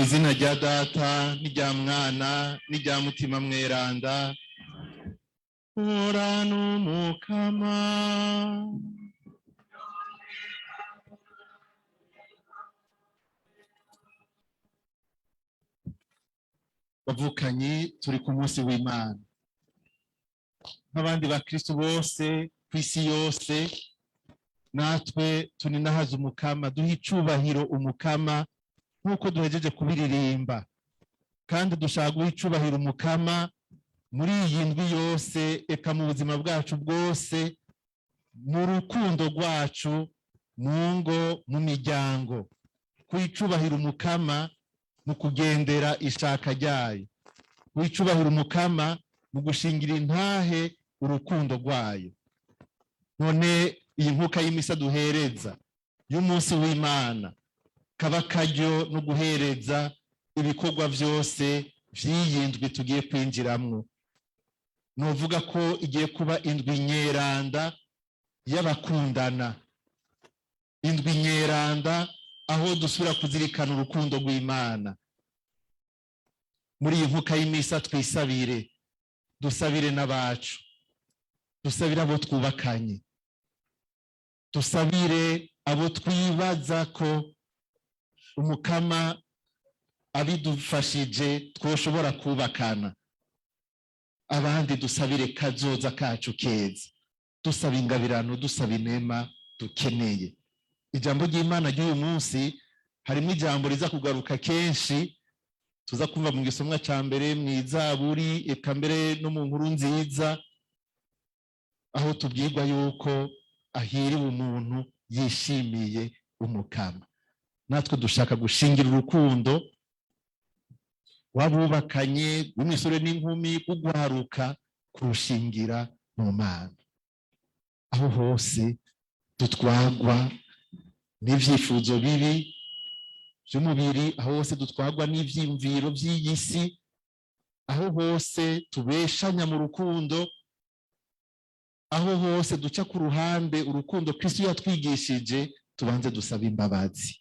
izina rya Data n'irya Mwana n'irya Mutima Mweranda. Ora n'umukama. Bavukanye turi ku munsi w'Imana. Nk'abandi bakristo bose kw'isi yose, natwe tuninahaza umukama, duha icubahiro umukama nk'uko duhejeje kubiririmba, kandi dushaka guha icubahiro umukama muri iyi ndwi yose, eka mu buzima bwacu bwose, mu rukundo rwacu, mu ngo, mu miryango. Kwicubahira umukama mu kugendera ishaka ryayo, kwicubahira umukama mu gushingira intahe urukundo rwayo. None iyi nkuka y'imisa duhereza y'umunsi w'Imana kaba karyo no guhereza ibikorwa byose vy'iyi ndwi tugiye kwinjiramwo. Novuga ko igiye kuba indwi nyeranda y'abakundana, indwi nyeranda aho dusubira kuzirikana urukundo rw'Imana. Muri iyi nkuka y'imisa twisabire, dusabire n'abacu, dusabire abo twubakanye, dusabire abo twibaza ko umukama abidufashije twoshobora kubakana. Abandi dusabire kazoza kacu keza, dusaba ingabirano, dusaba inema dukeneye. Ijambo ry'Imana ry'uyu munsi harimo ijambo riza kugaruka kenshi, tuza kumva mu gisomwa ca mbere mw'Izaburi, eka mbere no mu nkuru nziza, aho tubwirwa yuko ahiriwe umuntu yishimiye umukama. Natwe dushaka gushingira urukundo wabubakanye w'imisore n'inkumi, ugwaruka kurushingira mu Mana. Aho hose dutwagwa n'ivyifuzo bibi vy'umubiri, aho hose dutwagwa n'ivyiyumviro vy'iyi si, aho hose tubeshanya mu rukundo, aho hose duca ku ruhande urukundo Kristo yatwigishije, tubanze dusaba imbabazi.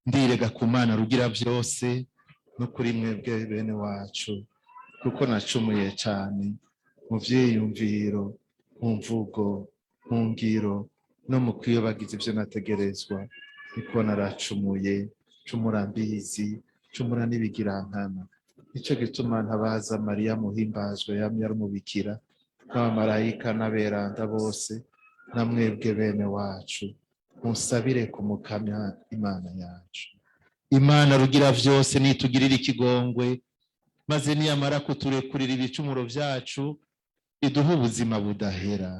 Ndirega ku Mana rugira byose no kuri mwebwe bene wacu, kuko nacumuye cyane mu vyiyumviro, mu mvugo, mu ngiro no mu kwiyobagiza ivyo nategerezwa. Niko naracumuye, cumura mbizi, cumura n'ibigirankana. Nico gituma ntabaza Mariya muhimbazwe, yamye ari umubikira, n'abamarayika n'aberanda bose, na mwebwe bene wacu, musabire ku mukama Imana yacu. Imana rugira vyose nitugirira ikigongwe, maze niyamara kuturekurira ibicumuro vyacu, iduhe ubuzima budahera.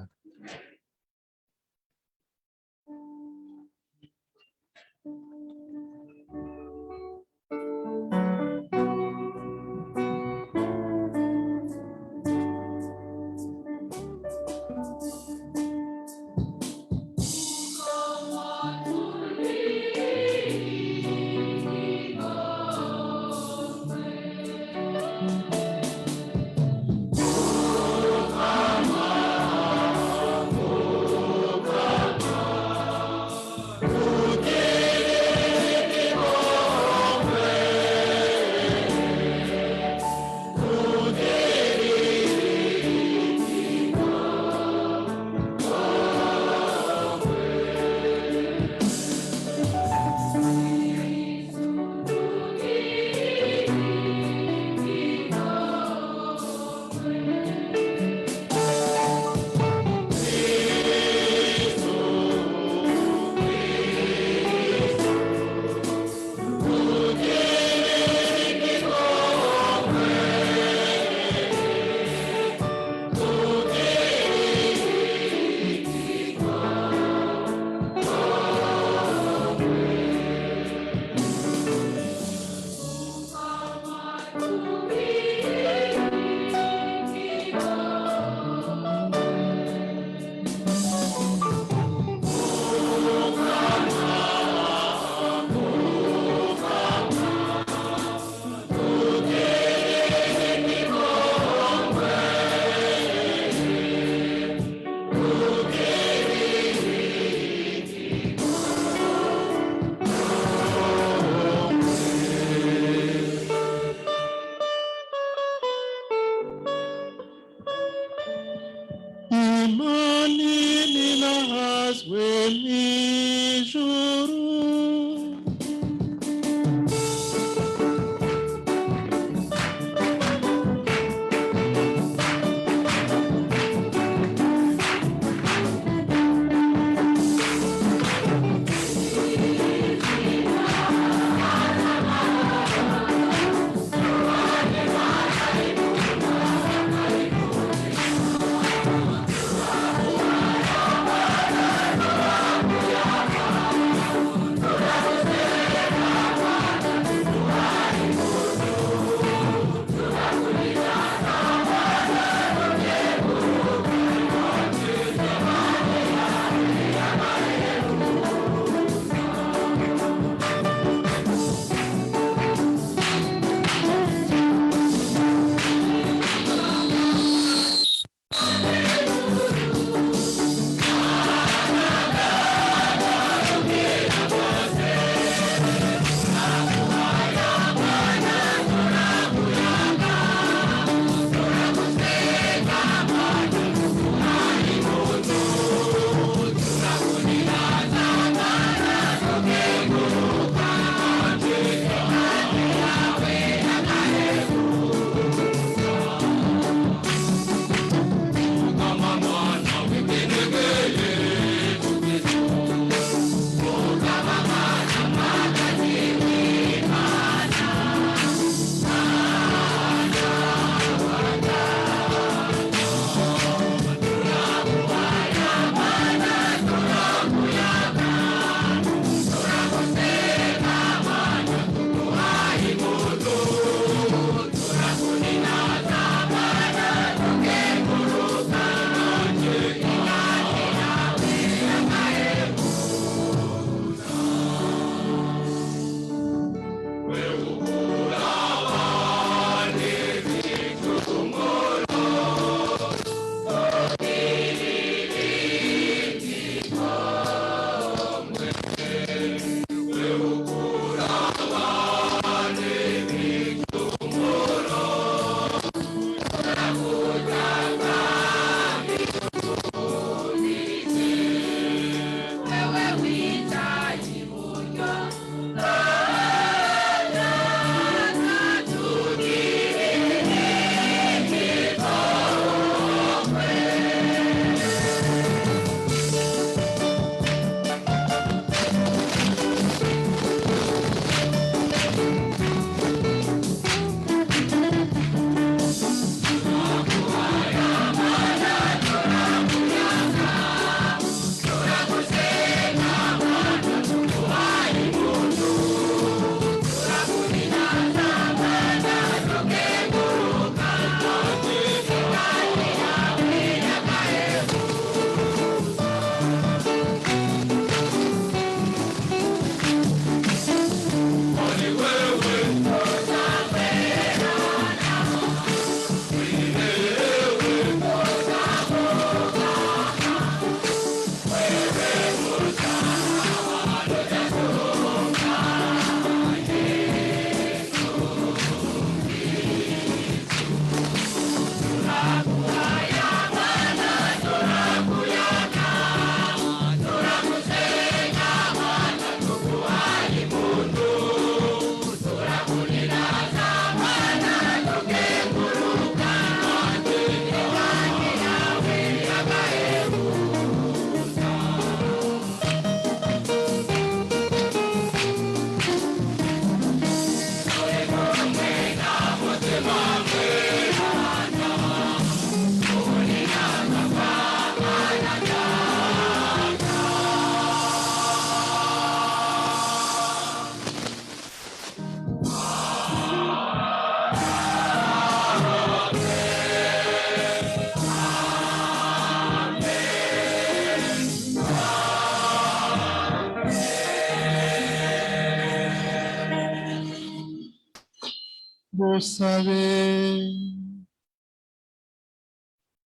dusabe.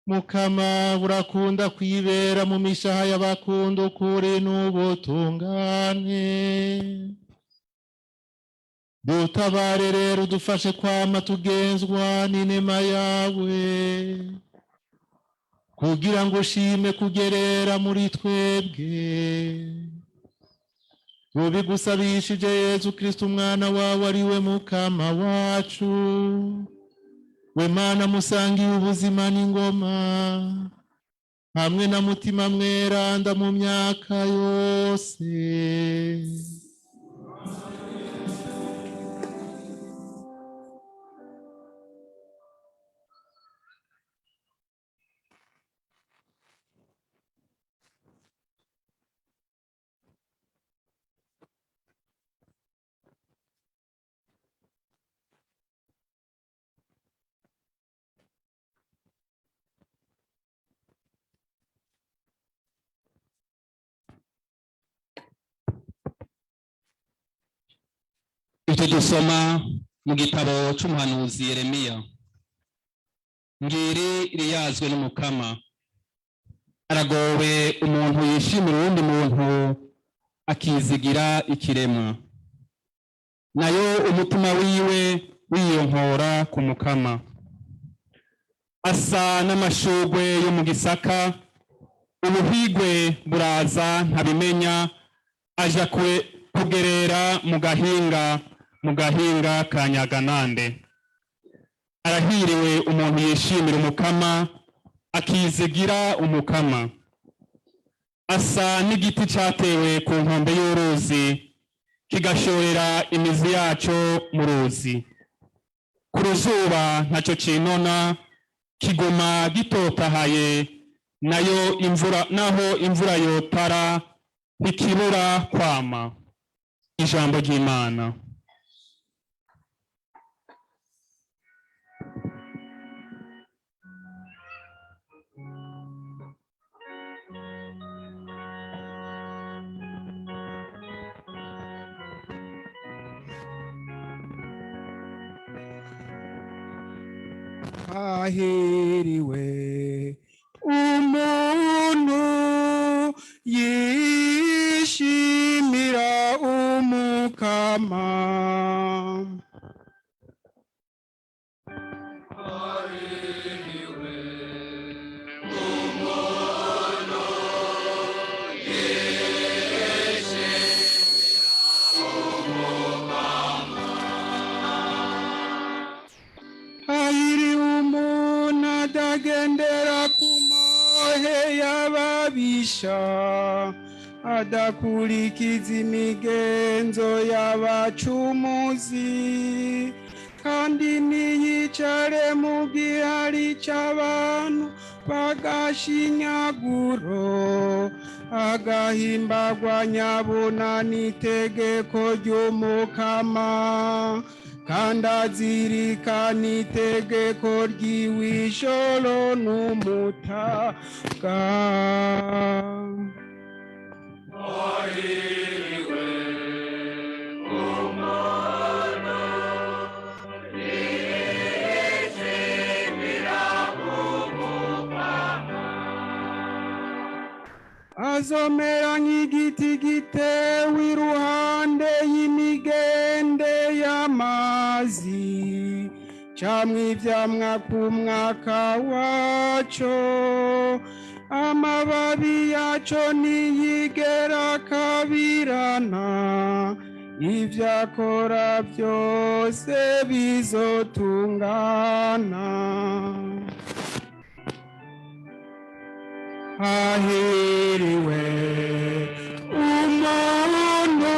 Mukama urakunda kwibera mu mishaha y'abakunda ukuri n'ubutungane. Dutabare rero udufashe kwama tugenzwa n'inema yawe, kugira ngo ushime kugerera muri twebwe. Tubigusabishije Yezu Kristo umwana wawe ari we Mukama wacu, we Mana musangiye ubuzima n'ingoma, hamwe na mutima mweranda mu myaka yose. Ivyo dusoma mu gitabo c'umuhanuzi Yeremiya. Ngiri riyazwe n'Umukama. Aragowe umuntu yishimira uwundi muntu akizigira ikiremwa, nayo umutima wiwe wiyonkora ku Mukama. Asa n'amashugwe yo mu gisaka, ubuhigwe buraza ntabimenya, aja kugerera mu gahinga ka Nyaganande. Arahiriwe umuntu yishimira Umukama akizigira Umukama. Asa n'igiti cyatewe ku nkombe y'uruzi, kigashorera imizi yaco mu ruzi. Ku ruzuba ntacyo cinona, kiguma gitotahaye, naho imvura yotara ntikibura kwama. Ijambo ry'Imana. Hahiriwe umuntu yishimira Umukama. Hahiriwe umuntu yishimira Umukama. Hahiriwe umuntu adagendera ku mohe y'ababisha, adakurikiza imigenzo y'abacumuzi, kandi ntiyicare mu gihari c'abantu bagashinyaguro, agahimbagwa nyabuna n'itegeko ry'Umukama, kandi azirikana itegeko ryiwe ijoro n'umutaga. Hahiriwe umuntu yishimira Umukama. Azomera nk'igiti gitewe iruhande y'imigende y'amazi, camwa ivyamwa ku mwaka waco, amababi yaco ntiyigera akabirana, ivyo akora vyose bizotungana. Hahiriwe umuntu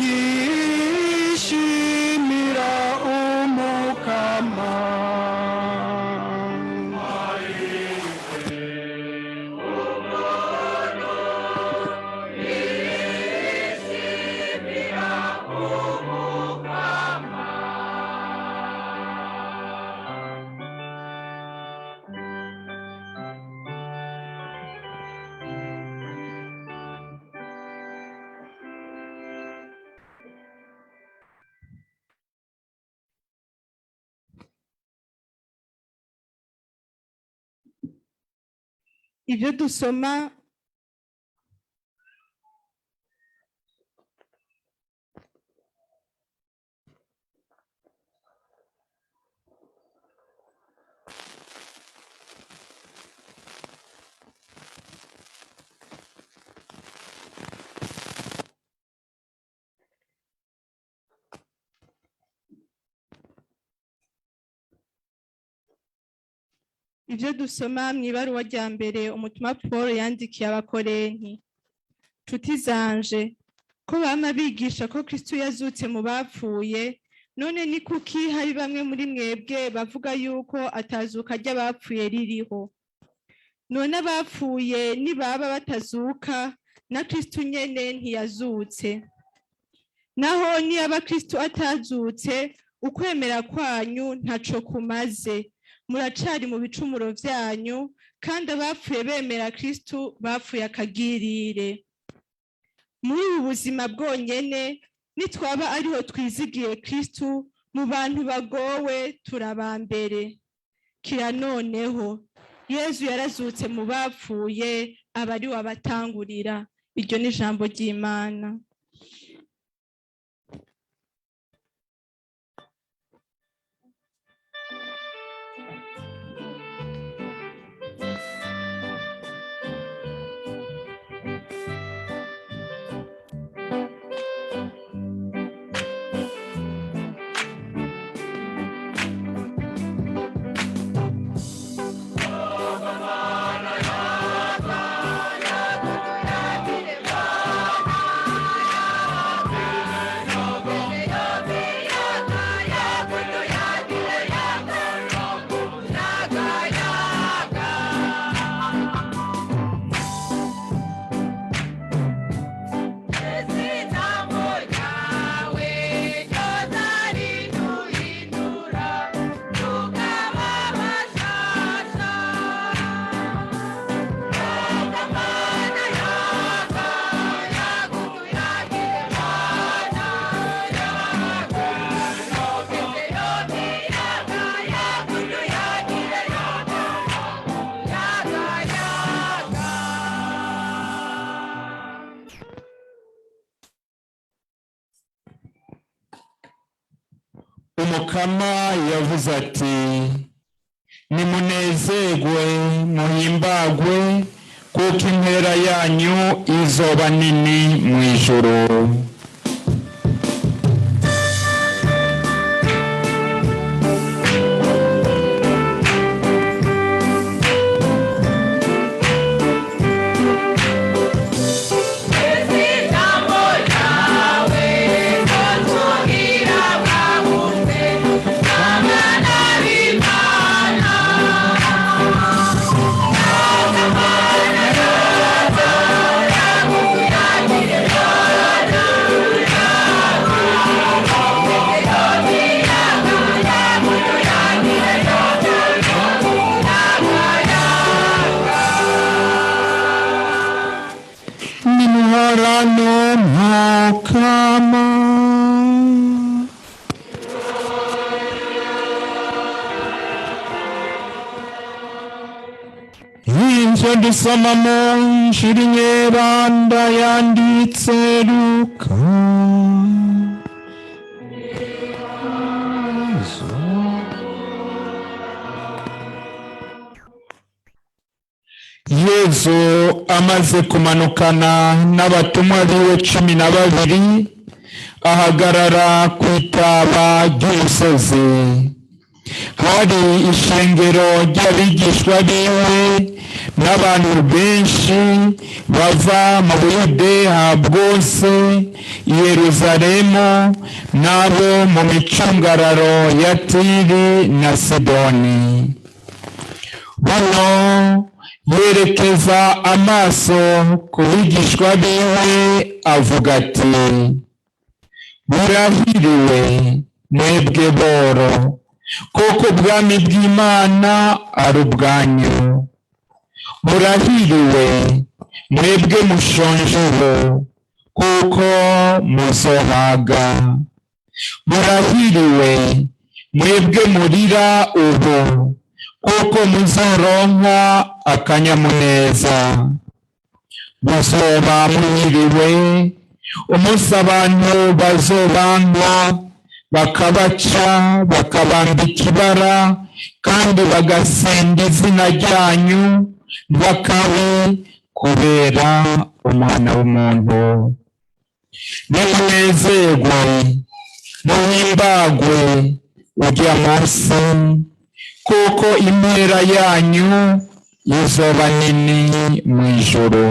yishimira Umukama. Ibyo dusoma mw'ibaruwa rya mbere umutumwa Paul yandikiye abakorenti. Nshuti zanje, ko bama bigisha ko Kristo yazutse mu bapfuye, none ni kuki hari bamwe muri mwebwe bavuga yuko atazuka ry'abapfuye ririho? None abapfuye nibaba batazuka, na Kristo nyene ntiyazutse. Naho niyaba Kristo atazutse, ukwemera kwanyu ntaco kumaze. Muracari mu bicumuro vyanyu, kandi abapfuye bemera Kristo bapfuye akagirire. Muri ubu buzima bwonyene, nitwaba ariho twizigiye Kristo, mu bantu bagowe turabambere. Kira noneho, Yezu yarazutse mu bapfuye, aba ari wabatangurira. Iryo ni ijambo ry'Imana. Umukama yavuze ati, nimunezerwe muhimbagwe, kuko impera yanyu izoba nini mu ijuru. Dusoma mu Injili nyeranda yanditse Luka. Yezu amaze kumanukana n'abatumwa biwe 12, ahagarara ku itaba ry'umusozi. Hari ishengero ry'abigishwa biwe n'abantu benshi bava mu Buyudeya bwose, i Yerusalemu, n'abo mu micungararo ya Tiri na Sidoni. Hano yerekeza amaso ku bigishwa biwe avuga ati, murahiriwe mwebwe boro, kuko ubwami bw'Imana ari ubwanyu. Murahiriwe mwebwe mushonje ubu, kuko muzohaga. Murahiriwe mwebwe murira ubu, kuko muzoronka akanyamuneza. Muzoba muhiriwe umunsi abantu bazobanga bakabaca bakabambika ibara kandi bagasenga izina ryanyu bakabe kubera umwana w'umuntu. Nimunezerwe muhimbagwe urya munsi, kuko impera yanyu izoba nini mu ijuru.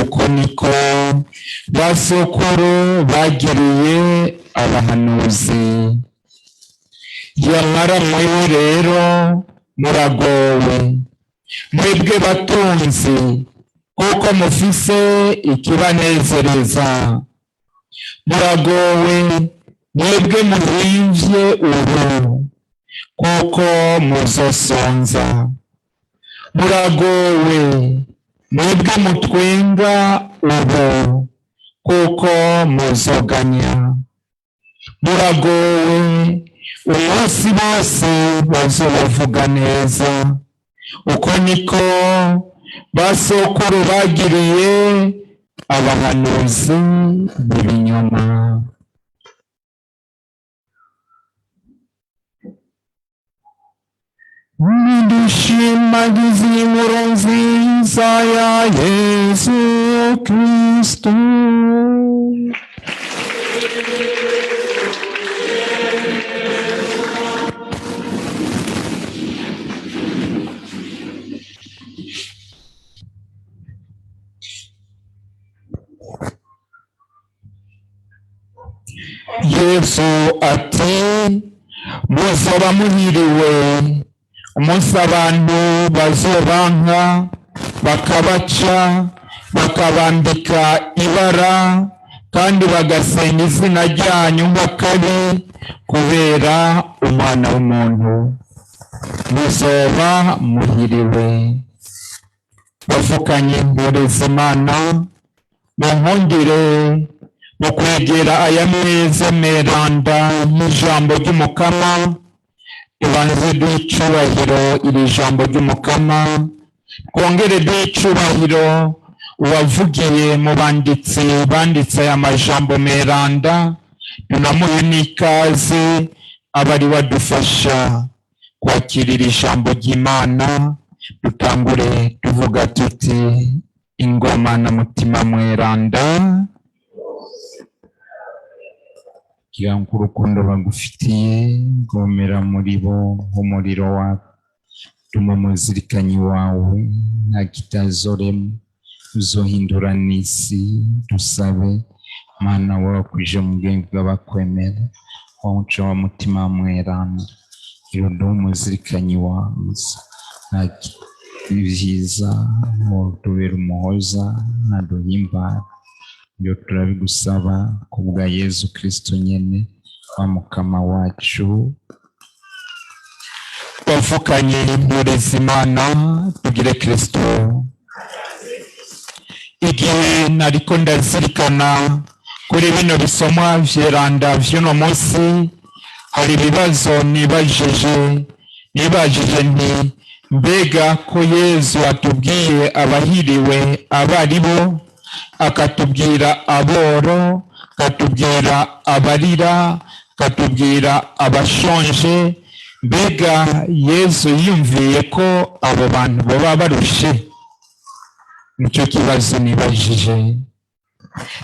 Uko niko basokuru bagiriye abahanuzi. Nyamara mwewe rero muragowe, mwebwe batunzi, kuko mufise ikibanezereza. Muragowe mwebwe muhimvye ubu, kuko muzosonza. Muragowe mwebwe mutwenga ubu, kuko muzoganya. Muragowe umunsi bose bazobavuga neza. Uko niko basokuru bagiriye abahanuzi b'ibinyoma. Nidushimagize inkuru nziza ya Yesu Kristo. Yesu ati, muzoba muhiriwe umunsi abantu bazobanka bakabaca bakabambika ibara kandi bagasenga izina ryanyu bakabe kubera umwana w'umuntu. Muzoba muhiriwe. bavukanye mboreza Imana mu nkundire mu kwegera aya meza meranda y'ijambo ry'umukama. Ibanze duhe icubahiro iri jambo ry'umukama, twongere duhe icubahiro uwavugiye mu banditse aya majambo meranda, tunamuhe n'ikaze abari badufasha kwakirira ijambo ry'Imana. Dutangure tuvuga tuti ingoma na mutima mweranda, kugira ngo urukundo bagufitiye rwomera muri bo nk'umuriro wawe. Tuma umuzirikanyi wawe nta kitazorema, uzohindura n'isi. Dusabe Mana wakwije mu bwenge bw'abakwemera, umuco wa mutima mweranda, irondo umuzirikanyi wawe nta byiza mutubera umuhoza ntaduhimbara. Ibyo turabigusaba kubwa Yesu Kristo nyene wa mukama wacu. Bavukanye mboreza Imana, tugire Kristo. Igihe nariko ndazirikana kuri bino bisomwa vyeranda vy'uno munsi, hari ibibazo nibajije nti mbega ko Yesu atubwiye abahiriwe abari bo, akatubwira aboro, akatubwira abarira, akatubwira abashonje, mbega Yesu yumviye ko abo bantu baba barushe? Nicyo kibazo nibajije.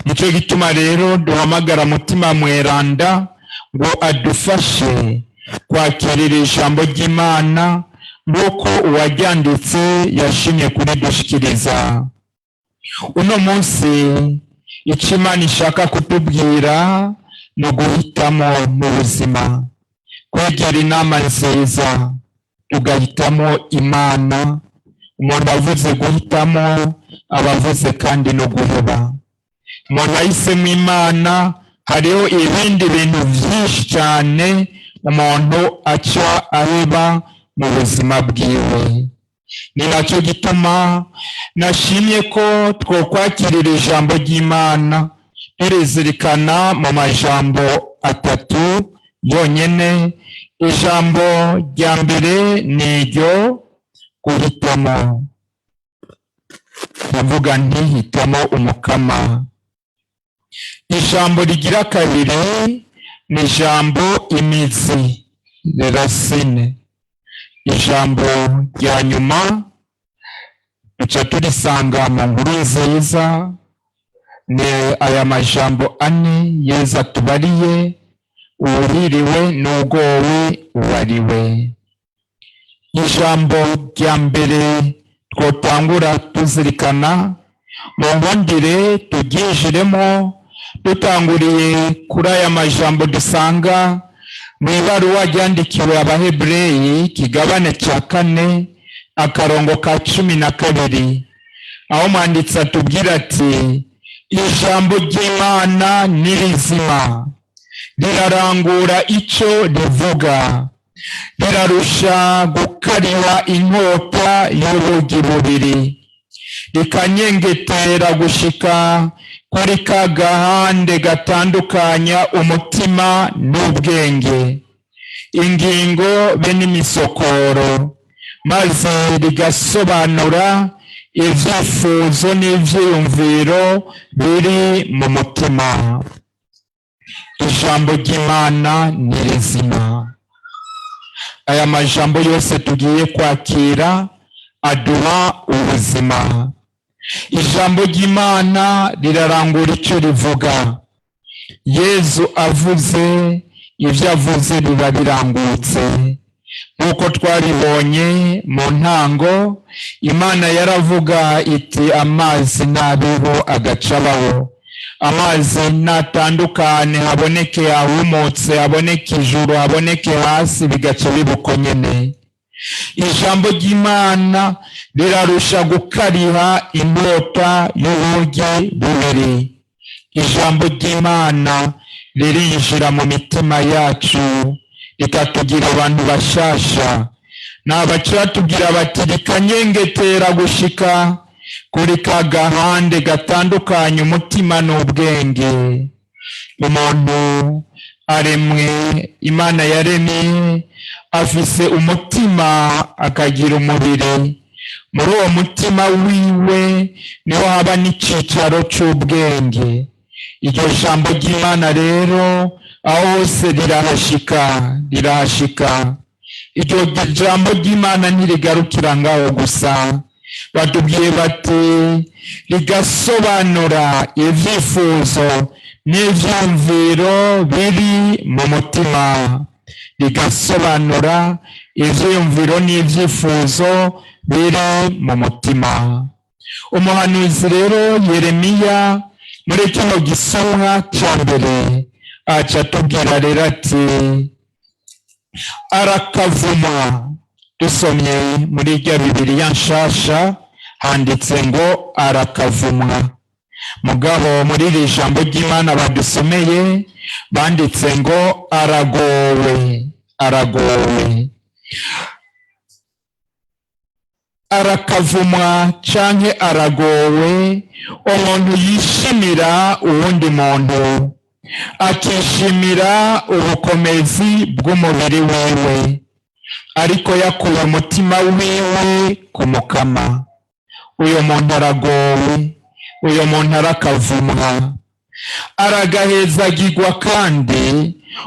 Nicyo gituma rero duhamagara mutima mweranda ngo adufashe kwakirira ijambo ry'Imana nuko uwaryanditse yashimye kuridushikiriza. Uno munsi icyo Imana ishaka kutubwira ni uguhitamo mu buzima, kwegera inama nziza tugahitamo Imana. Umuntu avuze guhitamo aba avuze kandi no guheba. Umuntu ahisemo Imana, hariho ibindi bintu byinshi cyane umuntu aca aheba mu buzima bwiwe. Ni nacyo gituma nashimye ko twokwakirira ijambo ry'Imana turizirikana mu majambo atatu yonyene. ijambo rya mbere ni iryo guhitamo. Ndavuga nti hitamo umukama. Ijambo rigira kabiri ni ijambo imizi, racine. Ijambo rya nyuma duca turisanga mu nkuru nziza, ni aya majambo ane Yesu atubariye: uwuririwe n'ugowe uwariwe. Ijambo rya mbere twotangura tuzirikana, mu mbondire turyinjiremo dutanguriye kuri aya majambo dusanga mu ibaruwa ryandikiwe Abahebreyi kigabane cya 4 akarongo ka 12, aho mwanditsi atubwira ati: ijambo ry'Imana ni rizima, rirarangura icyo rivuga, rirarusha gukarira inkota y'ubugi bubiri, rikanyengetera gushika kuri ka gahande gatandukanya umutima n'ubwenge, ingingo be n'imisokoro, maze rigasobanura ivyifuzo n'ivyiyumviro biri mu mutima. Ijambo ry'Imana ni rizima. Aya majambo yose tugiye kwakira aduha ubuzima. Ijambo ry'Imana rirarangura icyo rivuga. Yesu avuze, ibyo avuze biba birangutse. Nk'uko twabibonye mu ntango, Imana yaravuga iti: amazi nabeho agacabaho, amazi natandukane, haboneke ahumutse, haboneke ijuru, haboneke hasi, bigaca bibuko nyene. Ijambo ry'Imana rirarusha gukariha inkota y'ubugi bubiri. Ijambo ry'Imana ririnjira mu mitima yacu, rikatugira abantu bashasha. N'abaca tubwira bati: rikanyengetera gushika kuri ka gahande gatandukanya umutima n'ubwenge. Umuntu aremwe, Imana yaremye, afise umutima akagira umubiri. Muri uwo mutima wiwe niho haba n'icicaro c'ubwenge. Iryo jambo ry'Imana rero aho hose rirahashika. Iryo jambo ry'Imana ntirigarukira ngaho gusa, batubwiye bati rigasobanura ivyifuzo n'ivyumviro biri mu mutima. Rigasobanura ivyumviro n'ivyifuzo biri mu mutima. Umuhanuzi rero Yeremiya muri kino gisomwa cya mbere aca tubwira rero ati: arakavuma. Dusomye muri rya Bibiliya nshasha handitse ngo arakavumwa, mugabo muri iri jambo ry'Imana badusomeye banditse ngo aragowe. Arakavumwa canke aragowe umuntu yishimira uwundi muntu, akishimira ubukomezi bw'umubiri wiwe, ariko yakuye umutima wiwe ku mukama. Uyo muntu aragowe, uyo muntu arakavumwa. Aragahezagirwa kandi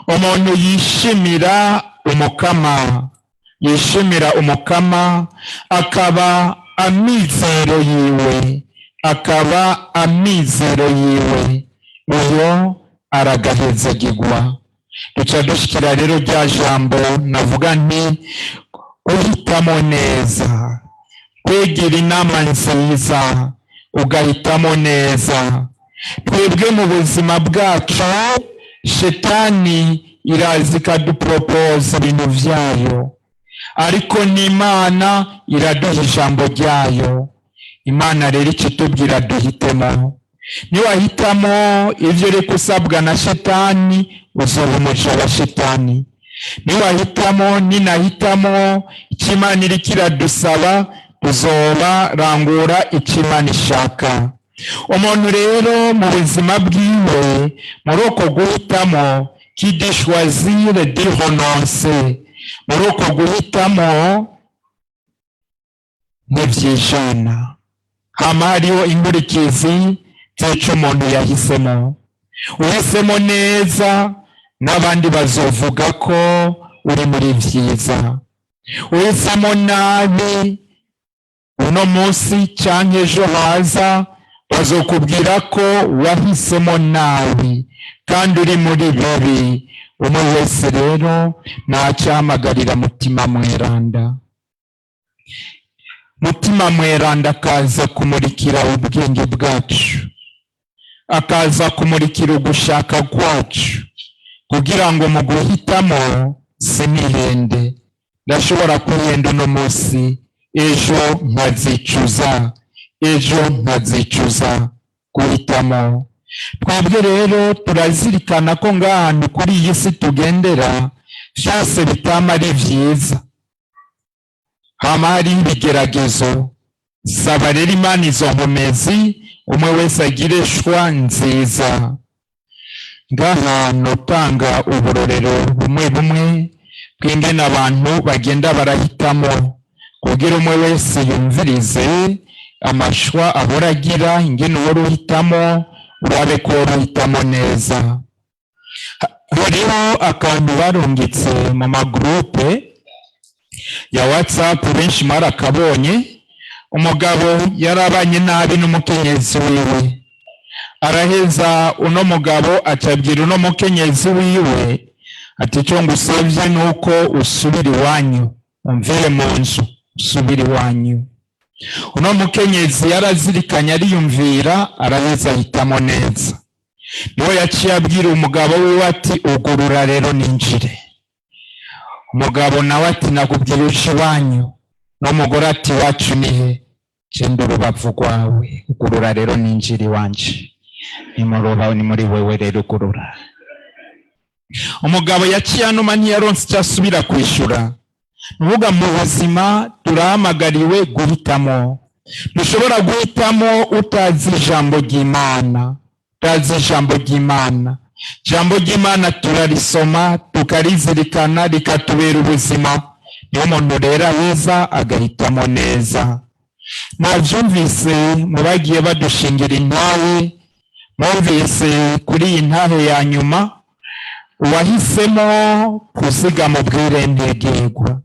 umuntu yishimira umukama, yishimira umukama, akaba amizero yiwe, uyo aragahezagirwa. Duca dushikira rero rya jambo navuga nti uhitamo neza, kwigira inama nziza ugahitamo neza. Twebwe mu buzima bwacu shetani iraza ikadupropose ibintu vyayo, ariko n'Imana iraduha ijambo ryayo. Imana rero ikitubwira duhitemo. Niwahitamo ivyo uriko usabwa na shetani, uzoba umuja wa shetani. Niwahitamo, ninahitamo icyo Imana iriko iradusaba, uzoba rangura icyo Imana ishaka. Umuntu rero mu buzima bwiwe, muri uko guhitamo, qui de choisir et de renoncer muri uko guhitamo n'ivyijana. Hama hariho inkurikizi z'ico umuntu yahisemo. Uhisemo neza n'abandi bazovuga ko uri muri vyiza. Uhisemo nabi uno munsi canke ejo haza bazokubwira ko wahisemo nabi kandi uri muri bibi. Umwe wese rero nacahamagarira mutima mweranda. Mutima mweranda akaza kumurikira ubwenge bwacu, akaza kumurikira ugushaka kwacu, kugira ngo mu guhitamo sinihende. Ndashobora kwihenda uno munsi, ejo nkazicuza guhitamo. Twebwe rero turazirikana ko ngahantu kuri iyi si tugendera vyose bitama ari vyiza, hama hari ibigeragezo. Saba rero Imana izo nkomezi umwe wese agire shwa nziza. Ngahantu utanga uburorero bumwe bumwe bw'ingene abantu bagenda barahitamo, kugira umwe wese yumvirize amashwa ahora agira ingene uwo ruhitamo urabe ko ruhitamo neza. Hariho akantu barungitse mu magrupe ya WhatsApp benshi marakabonye. Umugabo yarabanye nabi n'umukenyezi wiwe, araheza uno mugabo acabwira uno mukenyezi wiwe ati cyo ngusavye nuko usubira iwanyu, umvire mu nzu usubira iwanyu. Uno mukenyezi yarazirikanye ariyumvira, araheza ahitamo neza. Niwe yaciye abwira umugabo wiwe ati ugurura rero ninjire. Umugabo nawe ati nakubwira uca iwanyu. N'umugore ati wacu nihe? Cenda urubavu rwawe, ugurura rero ninjire iwanje. Ni muri wewe rero ugurura. Umugabo yaciye anuma ntiyaronse icyo asubira kwishura. Nuvuga mu buzima turahamagariwe guhitamo. Dushobora guhitamo utazi ijambo ry'Imana. Ijambo ry'Imana turarisoma tukarizirikana rikatubera ubuzima. Niyo muntu rero aheza agahitamo neza. Mwavyumvise mu bagiye badushingira intahe, mwumvise kuri iyi ntahe ya nyuma uwahisemo kuzigama ubwirentegegwa.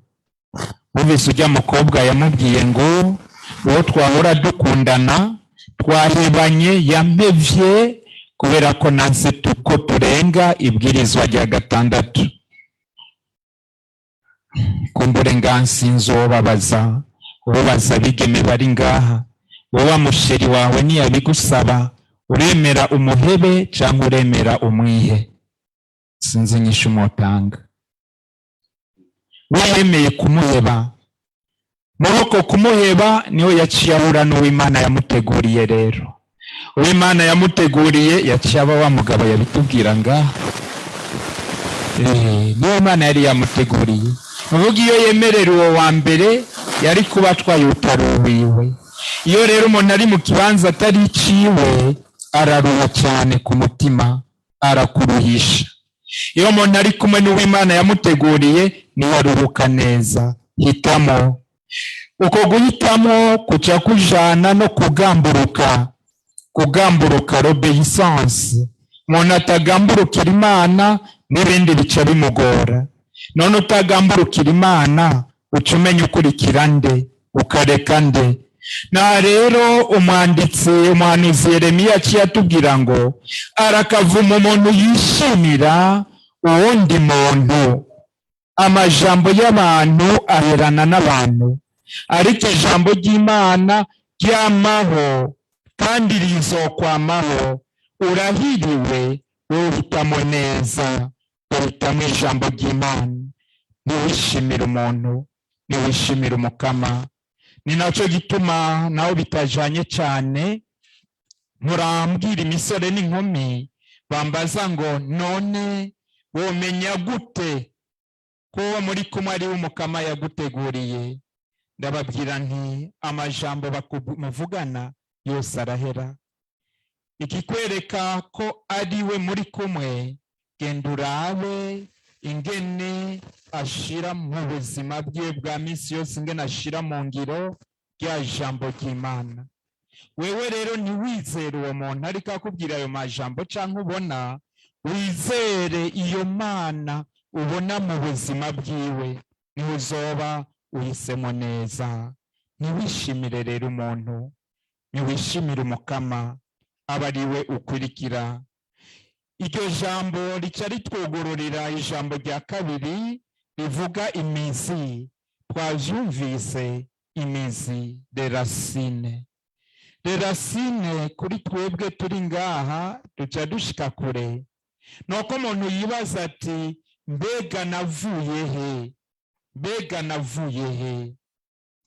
Mwumvise ujya mukobwa yamubwiye ngo uwo twahora dukundana twahebanye yampevye kubera ko nanse tuko turenga ibwirizwa rya 6. Kumbure ngansinzi ubabaza bigeme bari ngaha, wowe musheri wawe niyabigusaba uremera umuhebe cyangwa uremera umwihe? Sinzi nyisho umutanga. Wemeye kumuheba, muroko kumuheba niho yaciye ahura n'uw'Imana yamuteguriye. Rero uw'Imana yamuteguriye yaciye aba wa mugabo yabitubwira ngaha. Niyo Imana yari yamuteguriye. Uvuga iyo yemerera uwo wa mbere yari kuba atwaye utaruwiwe. Iyo rero umuntu ari mu kibanza atari iciwe araruha cyane ku mutima, arakuruhisha. Iyo umuntu ari kumwe n'uw'Imana yamuteguriye niwe aruhuka neza. Hitamo. Uko guhitamo kuca kujana no kugamburuka l'obéissance. Umuntu atagamburukira Imana n'ibindi bica bimugora. None utagamburukira Imana uca umenya ukurikira nde ukareka nde. Na rero umuhanuzi Yeremiya aciye atubwira ngo arakavuma umuntu yishimira uwundi muntu. Amajambo y'abantu aherana n'abantu, ariko ijambo ry'Imana ryamaho kandi rizokwamaho. Urahiriwe uhitamo neza, uhitamo ijambo ry'Imana. Niwishimira umuntu, niwishimira umukama. Ni naco gituma naho bitajanye cyane murambwira imisore n'inkumi bambaza ngo none womenya gute ko muri kumwe ari umukama yaguteguriye? Ndababwira nti amajambo muvugana yose arahera. Ikikwereka ko ari we muri kumwe genda urabe ingene ashira mu buzima bwiwe bwa minsi yose, ingene ashira mu ngiro rya jambo ry'Imana. Wewe rero ntiwizere uwo muntu ariko akubwira ayo majambo canke ubona, wizere iyo Mana ubona mu buzima bwiwe, niho uzoba uhisemo neza. Ntiwishimire rero umuntu, ntiwishimire umukama aba ari we ukurikira. Iryo jambo rica ritwugururira ijambo rya kabiri rivuga imizi. Twavyumvise imizi, racine. Racine kuri twebwe turi ngaha duca dushika kure. Nuko umuntu yibaza ati mbega navuye he? Mbega navuye he?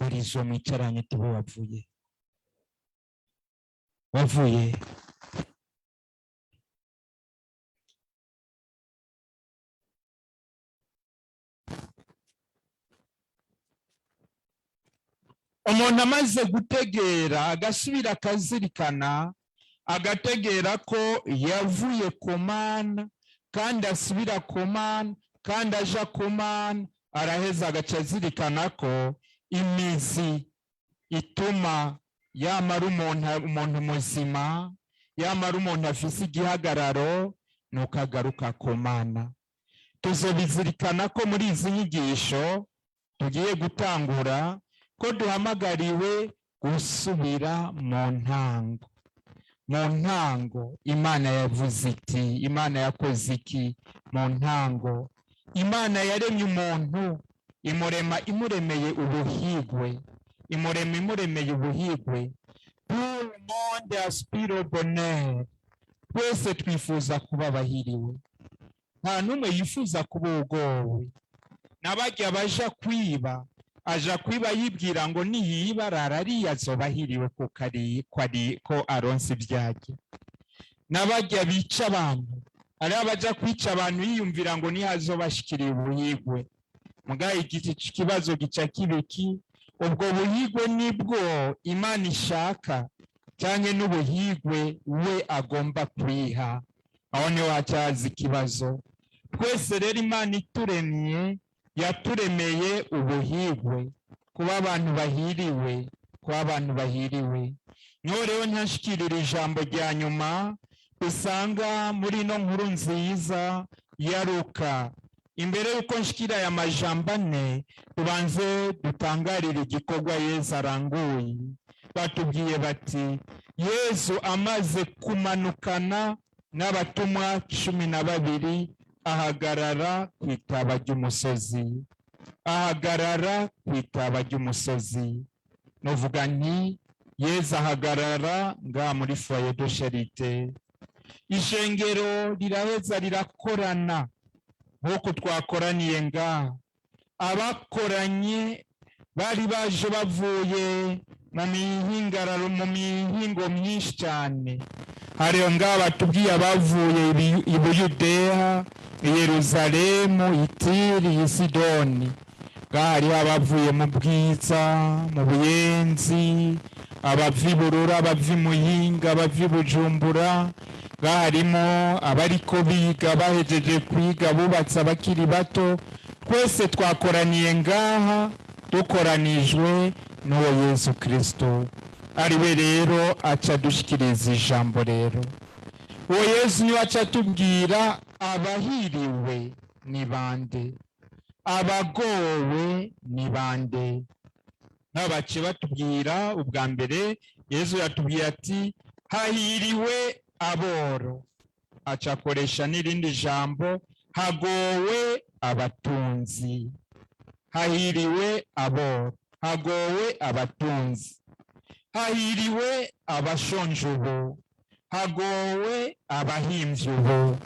Urizo mwicaranye tubo wavuye. Wavuye. Umuntu amaze gutegera agasubira akazirikana, agategera ko yavuye ku Mana kandi asubira ku Mana kandi aja ku Mana, araheza agaca azirikana ko imizi ituma yamara umuntu muzima, yamara umuntu afise igihagararo, nuko agaruka ku Mana. Tuzobizirikana ko muri izi nyigisho tugiye gutangura ko duhamagariwe gusubira mu ntango. Mu ntango Imana yavuze iti, Imana yakoze iki mu ntango? Imana yaremye umuntu, imuremeye ubuhigwe, imuremeye ubuhigwe. Tout le monde aspire au bonheur. Twese twifuza kuba abahiriwe, nta n'umwe yifuza kuba ugowe. N'abarya baja kwiba, aja kwiba yibwira ngo niyiba arariye azoba ahiriwe ko aronse ivyarya. N'abarya bica abantu, ari abaja kwica abantu yiyumvira ngo nihazoba ashikiriye ubuhigwe. Mugaye ikibazo gica kibiki, ubwo buhigwe nibwo Imana ishaka cyane n'ubuhigwe we agomba kwiha? Aho niho hacaza ikibazo. Twese rero Imana ituremye, yaturemeye ubuhigwe, kuba abantu bahiriwe, kuba abantu bahiriwe. Niho rero ntashikirira ijambo rya nyuma usanga muri no nkuru nziza ya Luka. Imbere yuko nshikira aya majambo ane, tubanze dutangarira igikorwa Yesu aranguye. Batubwiye bati Yesu amaze kumanukana n'abatumwa 12, ahagarara ku itaba ry'umusozi. Ahagarara ku itaba ry'umusozi. Novuga nti Yesu ahagarara nga muri Foyer de Charité. Ishengero riraheza rirakorana nk'uko twakoraniye nga. Abakoranye bari baje bavuye mu mihingo myinshi cyane. Hariyo nga batubwiye abavuye i Buyudeya, i Yerusalemu, i Tiri, i Sidoni. Hariho abavuye mu Bwiza, mu Buyenzi, abava i Burura, abava i Muyinga, abava i Bujumbura. Harimo abariko biga, bahejeje kwiga, bubatse abakiri bato. Twese twakoraniye ngaha dukoranijwe n'uwo Yesu Kristo. Ariwe rero aca dushikiriza ijambo rero. Uwo Yesu niwe aca tubwira abahiriwe ni bande, abagowe ni bande. N'abace batubwira ubwa mbere, Yesu yatubwiye ati hahiriwe aboro. Aca akoresha n'irindi jambo, hagowe abatunzi. Hahiriwe aboro, hagowe abatunzi. Hahiriwe abashonje ubu, hagowe abahimvye ubu.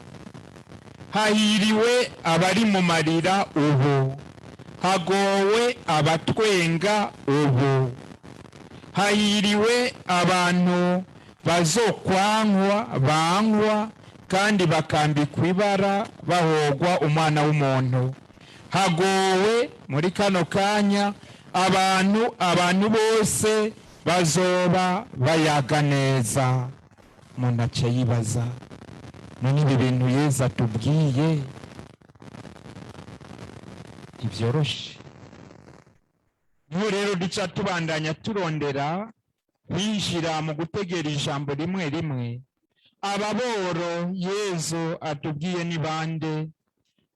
Hahiriwe abari mu marira ubu, hagowe abatwenga ubu. Hahiriwe abantu bankwa kandi bakambikwa ibara bahogwa Umwana w'umuntu. Hagowe muri kano kanya abantu bose bazoba bayaga neza. Umuntu aca yibaza none ibi bintu Yesu atubwiye ntibyoroshe. Niho rero duca tubandanya turondera kwinjira mu gutegera ijambo rimwe rimwe. Ababoro Yesu atubwiye ni bande?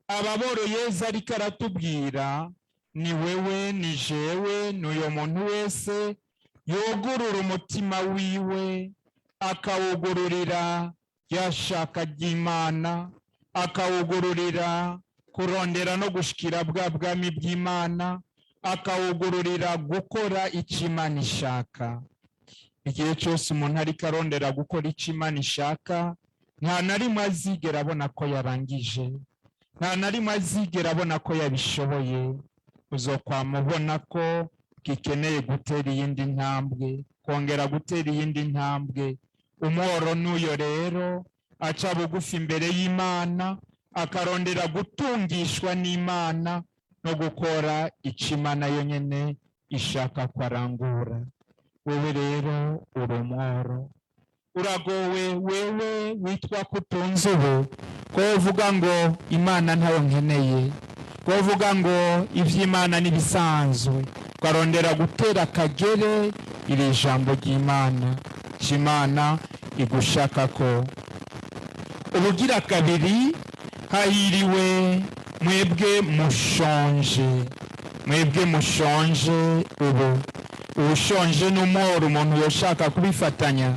Ababoro Yesu ariko aratubwira ni wewe, ni jewe, n'uyo muntu wese yogurura umutima wiwe akawugururira yashaka ry'Imana, akawugururira kurondera no gushikira bwa bwami bw'Imana, akawugururira gukora icyo Imana ishaka. Igihe cyose umuntu ariko arondera gukora icyo Imana ishaka, nta na rimwe azigera abona ko yarangije, nta na rimwe azigera abona ko yabishoboye. Uzokwamubona ko gikeneye gutera iyindi ntambwe, kongera gutera iyindi ntambwe. Umworo n'uyo rero aca bugufi imbere y'Imana, akarondera gutungishwa n'Imana no gukora icyo Imana yonyine ishaka ko arangura. Wewe rero uri umworo, uragowe wewe witwa ko utunze ubu, ko uvuga ngo Imana ntayo nkeneye, ko uvuga ngo iby'Imana n'ibisanzwe, ukarondera gutera akagere iri jambo ry'Imana, Imana igushaka ko. Ubugira kabiri, hahiriwe mwebwe mushonje, mwebwe mushonje ubu. Ubushonje n'umworo umuntu yoshaka kubifatanya,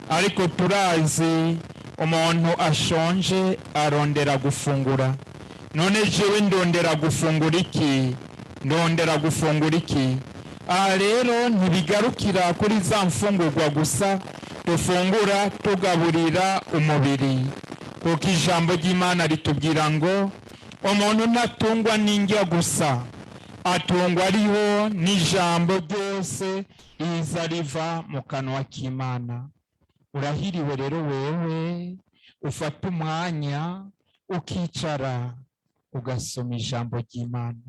ariko turazi umuntu ashonje arondera gufungura. None jewe ndondera gufungura iki? Ndondera gufungura iki? Aha rero ntibigarukira kuri za mfungurwa gusa dufungura tugaburira umubiri, kuko ijambo ry'Imana ritubwira ngo umuntu ntatungwa n'indya gusa, atungwa ariho n'ijambo ryose riza riva mu kanwa k'Imana. Urahiriwe rero wewe ufata umwanya ukicara ugasoma ijambo ry'Imana,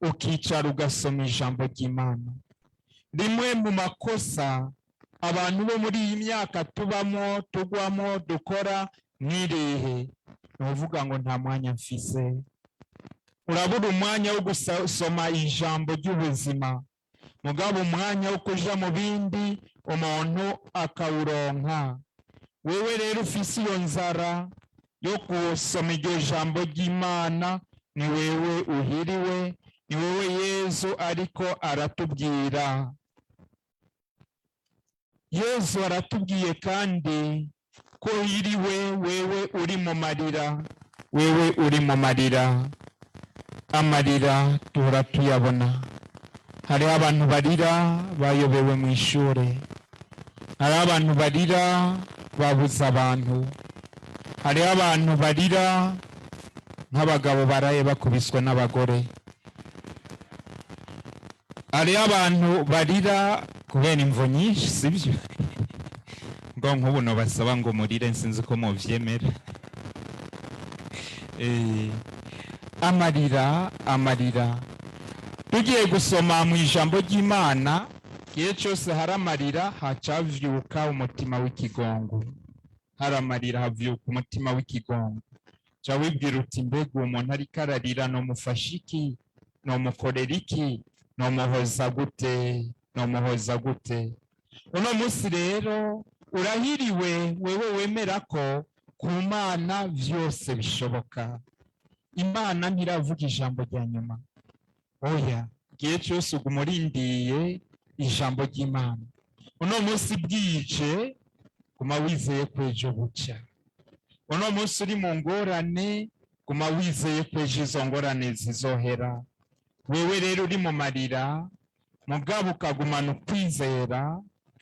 ukicara ugasoma ijambo ry'Imana. Rimwe mu makosa abantu bo muri iyi myaka tubamo, tugwamo, dukora n'irihe, ni uvuga ngo nta mwanya mfise. Urabura umwanya wo gusoma ijambo ry'ubuzima, mugabo umwanya wo kuja mu bindi umuntu akawuronka. Wewe rero ufise iyo nzara yo gusoma iryo jambo ry'Imana, ni wewe uhiriwe, ni wewe Yesu ariko aratubwira. Yesu aratubwiye kandi ko uhiriwe wewe uri mu marira, wewe uri mu marira. Amarira tuhora tuyabona. Hari abantu barira bayobewe mu ishure, hari abantu barira babuze abantu, hari abantu barira nk'abagabo baraye bakubiswe n'abagore, hari abantu barira kubera imvo nyinshi, sibyo? Ngo nk'ubu no basaba ngo murire, sinzi ko muvyemera. Amarira tugiye gusoma mu ijambo ry'Imana, igihe cyose hari amarira hacavyuka umutima w'ikigongo, hari amarira havyuka umutima w'ikigongo. Ca wibwira uti mbega umuntu ariko ararira nomufasha iki, nomukorera iki, nomuhoza gute, nomuhoza gute? Uno munsi rero urahiriwe wewe wemera ko ku Mana vyose bishoboka. Imana ntiravuga ijambo rya nyuma, oya, igihe cyose ugumurindiye ijambo ry'Imana. Uno munsi bwije guma wizeye ko ejo bucya, uno munsi uri mu ngorane guma wizeye ko ejo izo ngorane zizohera. Wewe rero uri mu marira, mugabo ukagumana ukwizera,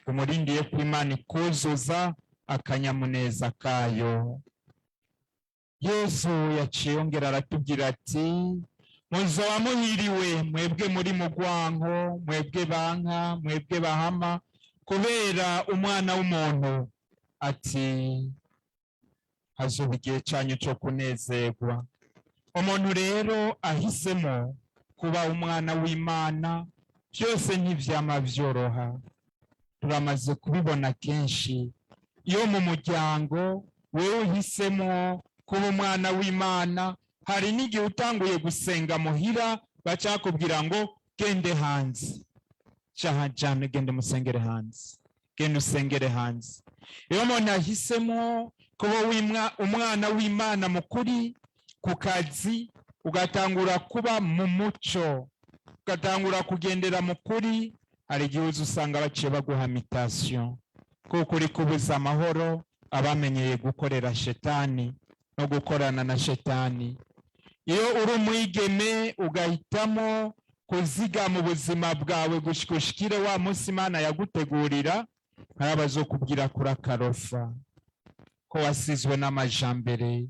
umurindiye ko Imana ikuzuza akanyamuneza kayo. Yesu yaciye yongera aratubwira ati muzoba muhiriwe mwebwe muri mu rwanko, mwebwe banka, mwebwe bahama, kubera umwana w'umuntu ati hazoba igihe cyanyu cyo kunezerwa. Umuntu rero ahisemo kuba umwana w'Imana, byose ntivyama vyoroha. Turamaze kubibona kenshi, iyo mu muryango wewe uhisemo kuba umwana w'Imana, hari n'igihe utanguye gusenga muhira bacakubwira ngo gende hanze, jane gende musengere hanze, gende usengere hanze. Iyo umuntu ahisemo kuba umwana w'Imana mukuri ku kazi, ugatangura kuba mu muco, ugatangura kugendera mukuri, hari igihe usanga baciye baguha imitation kuko uri kubuza amahoro abamenyeye gukorera shetani no gukorana na shetani. Iyo uri umwigeme ugahitamo kuziga mu buzima bwawe gushikire wa munsi Imana yagutegurira, hari abazokubwira kuri akarofa ko wasizwe n'amajambere.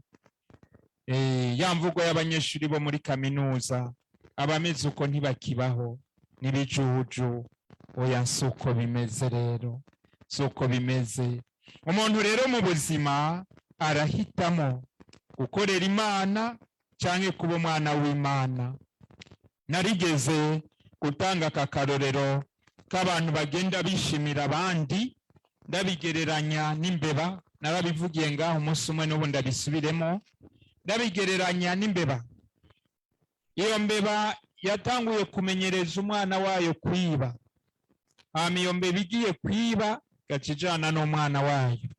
Ya mvugo y'abanyeshuri bo muri kaminuza, abameze uko ntibakibaho, nibijuju. Oya, suko bimeze rero, suko bimeze. Umuntu rero mu buzima arahitamo gukorera Imana canke kuba umwana w'Imana. Narigeze gutanga akakarorero k'abantu bagenda bishimira abandi, ndabigereranya n'imbeba. Narabivugiye ngaho umunsi umwe n'ubu ndabisubiremo, ndabigereranya n'imbeba. Iyo mbeba yatanguye kumenyereza umwana wayo kwiba, iyo mbeba igiye kwiba gakijana n'umwana wayo,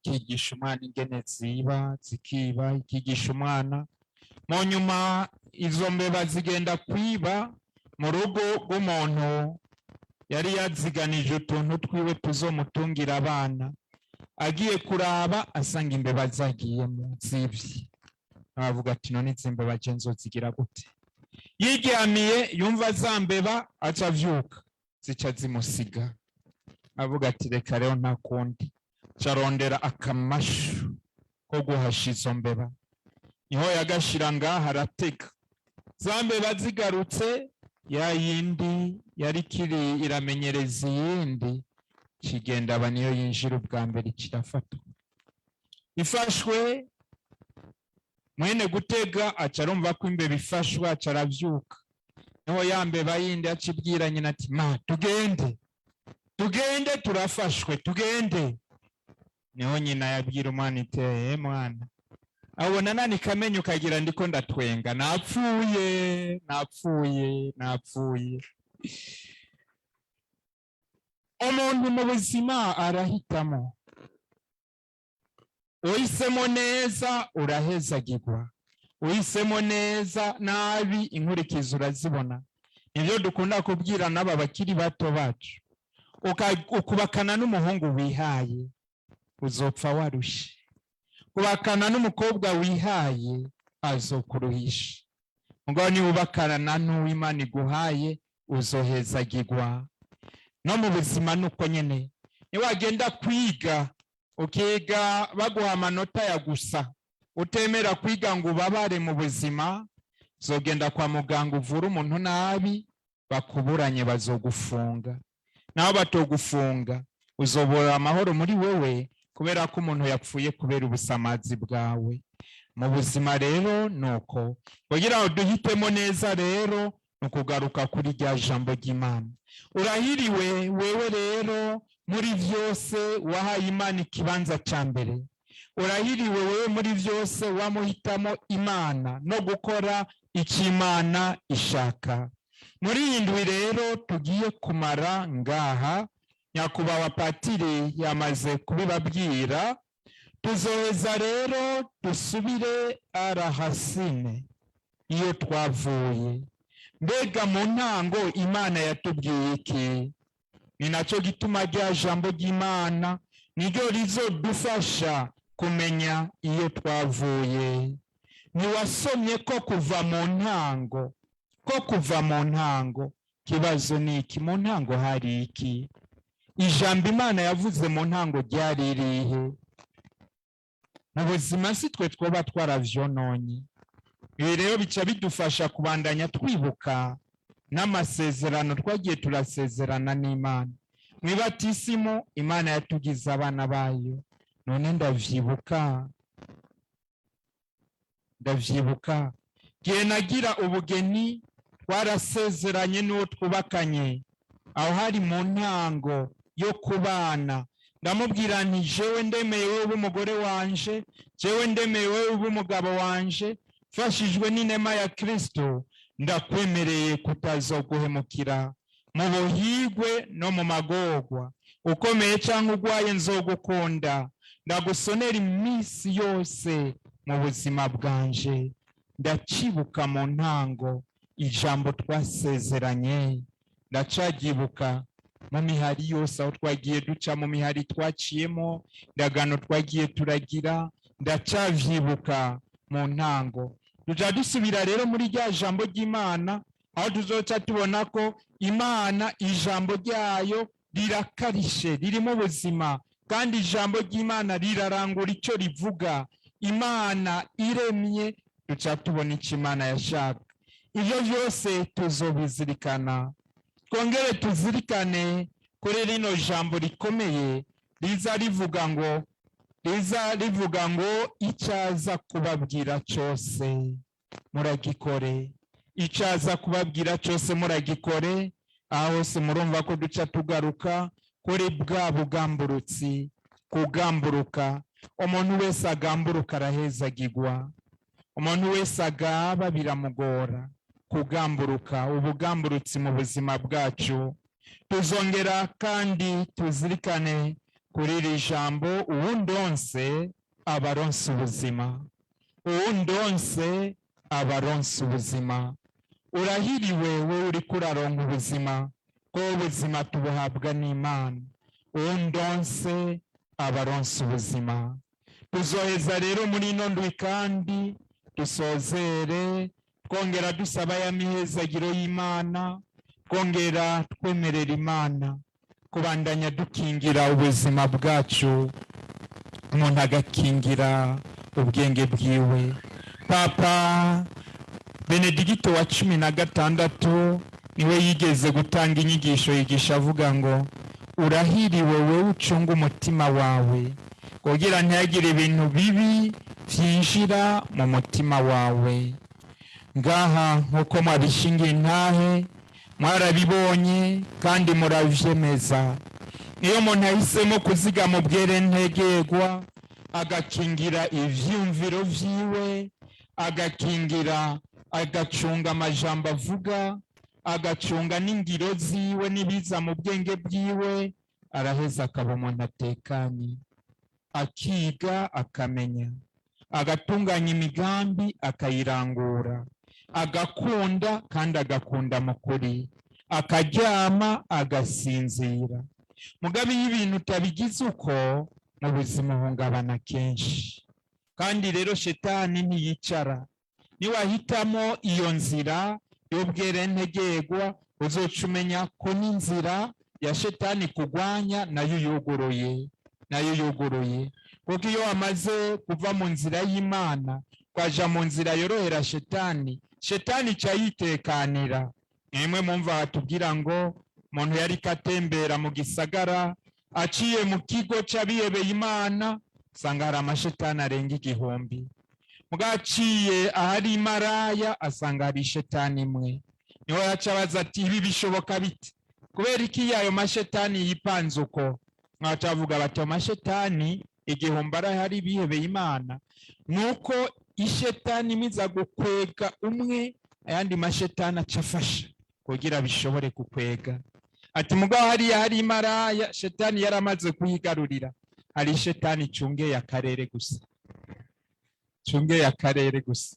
ikigisha umwana ingene ziba zikiba, ikigisha umwana. Mu nyuma izo mbeba zigenda kwiba mu rugo rw'umuntu yari yaziganije utuntu twiwe tuzomutungira abana. Agiye kuraba asanga imbeba zagiyemo zibye, aravuga ati none izi mbeba je nzozigira gute? Yiryamiye yumva za mbeba aca avyuka zica zimusiga, avuga ati reka rero nta kundi, carondera akamashu ko guhasha izo mbeba. Niho yagashira ngaha aratega, za mbeba zigarutse ya yindi yari kiri iramenyereza iyindi, kigenda aba niyo yinjira ubwa mbere kirafatwa. Ifashwe mwene gutega aca arumva ko imbeba ifashwe, aca aravyuka. Niho ya mbeba yindi acibwira nyina ati ma tugende turafashwe tugende. Niho nyina yabwira umwana iti mwana, abona nani kamenyo kagira ndiko ndatwenga, napfuye. Umuntu mu buzima arahitamo, uhisemo neza urahezagirwa, uhisemo neza nabi inkurikizi urazibona. Nivyo dukunda kubwira n'aba bakiri bato bacu, ukubakana n'umuhungu wihaye uzopfa warushe, kubakana n'umukobwa wihaye azokuruhisha. Ngo ni ubakana n'Uwimana iguhaye uzohezagirwa. No mu buzima nuko nyene, niwagenda kwiga ukiga baguha amanota ya gusa, utemera kwiga ngo ubabare mu buzima, zogenda kwa muganga uvura umuntu nabi, bakuburanye bazogufunga. Naho batogufunga uzobora amahoro muri wewe, kubera ko umuntu yapfuye kubera ubusamazi bwawe. Mu buzima rero nuko kugira ngo duhitemo neza rero nukugaruka kuri rya jambo ry'Imana. Urahiriwe wewe rero muri vyose wahaye Imana ikibanza ca mbere. Urahiriwe wewe muri vyose wamuhitamo Imana no gukora icyo Imana ishaka. Muri iyi ndwi rero tugiye kumara ngaha, nyakubahwa patiri yamaze kubibabwira, tuzoheza rero dusubire arahasine iyo twavuye. Mbega mu ntango Imana yatubwiye iki? Ni naco gituma rya jambo ry'Imana niryo rizodufasha kumenya iyo twavuye. Niwasomye ko kuva mu ntango, kibazo ni iki? Mu ntango hari iki? Ijambo Imana yavuze mu ntango ryari irihe? Mu buzima si twe twoba twaravyononye. Ibi rero bica bidufasha kubandanya twibuka n'amasezerano twagiye turasezerana n'Imana. Mwibatisimu Imana yatugize abana bayo, none ndavyibuka. Gihe nagira ubugeni twarasezeranye n'uwo twubakanye, aho hari mu ntango yo kubana, ndamubwira nti jewe ndemeye wowe ube umugore wanje, jewe ndemeye wowe ube umugabo wanje, mfashijwe n'inema ya Kristo ndakwemereye kutazoguhemukira mu buhigwe no mu magorwa, ukomeye cyangwa ugwaye nzogukunda, ndagusonera iminsi yose mu buzima bwanje. Ndacibuka mu ntango ijambo twasezeranye, ndacagibuka mu mihari yose aho twagiye duca, mu mihari twaciyemo, ndagano twagiye turagira, ndacavyibuka mu ntango. Tuja dusubira rero muri rya jambo ry'Imana, aho tuzoca tubona ko Imana ijambo ryayo rirakarishe, ririmo ubuzima, kandi ijambo ry'Imana rirarangura icyo rivuga. Imana iremye, duca tubona icyo Imana yashaka. Ibyo byose tuzobizirikana. Twongere tuzirikane kuri rino jambo rikomeye riza rivuga ngo icyaza kubabwira cyose muragikore, icyaza kubabwira cyose muragikore. Aho hose murumva ko duca tugaruka kuri bwa bugamburutsi, kugamburuka. Umuntu wese agamburuka arahezagirwa, umuntu wese agaba biramugora. Kugamburuka, ubugamburutsi mu buzima bwacu. Tuzongera kandi tuzirikane kuri iri jambo, uwundonse abaronse ubuzima, uwundonse abaronse ubuzima. Urahiriwe we uri kuraronka ubuzima, ko ubuzima tubuhabwa n'Imana. Uwundonse abaronse ubuzima. Tuzoheza rero muri ino ndwi kandi dusozere twongera dusaba ya mihezagiro y'Imana, twongera twemerera Imana kubandanya dukingira ubuzima bwacu, umuntu agakingira ubwenge bwiwe. Papa Benedikito wa 16 niwe yigeze gutanga inyigisho, yigisha avuga ngo urahiriwe wewe ucunga umutima wawe kugira ntihagire ibintu bibi vyinjira mu mutima wawe. Ngaha nkuko mwabishingiye intahe, mwarabibonye kandi muravyemeza. Iyo umuntu ahisemo kuzigama ubwerentegerwa, agakingira ivyumviro vyiwe, agacunga amajambo avuga, agacunga n'ingiro ziwe n'ibiza mu bwenge bwiwe, araheza akaba umuntu atekanye, akiga akamenya, agatunganya imigambi akayirangura, agakunda kandi agakunda mu kuri, akaryama agasinzira. Mugabe y'ibintu utabigize uko, mu buzima uhungabana kenshi. Kandi rero shetani ntiyicara. Niwahitamo iyo nzira y'ubwerentegerwa, uzoca umenya ko n'inzira ya shetani kugwanya nayo yuguruye. Kuko iyo wamaze kuva mu nzira y'Imana kwaja mu nzira yorohera shetani, shetani ca yitekanira. Nimwe mumva batubwira ngo umuntu yari katembera mu gisagara, aciye mu kigo c'abihebeye Imana, usanga hari amashetani arenga 1000. Mugaciye ahari imaraya, asanga hari shetani imwe. Niho yaca abaza ati ibi bishoboka bite? Kubera iki yayo mashetani yipanze uko? Mwacavuga bati amashetani 1000 arahari bihebeye Imana. Nuko ishetani imiza gukwega umwe, ayandi mashetani acafasha kugira bishobore kukwega. Ati mugabo hari imaraya, shetani yaramaze kuyigarurira. Hari shetani cungeye akarere gusa.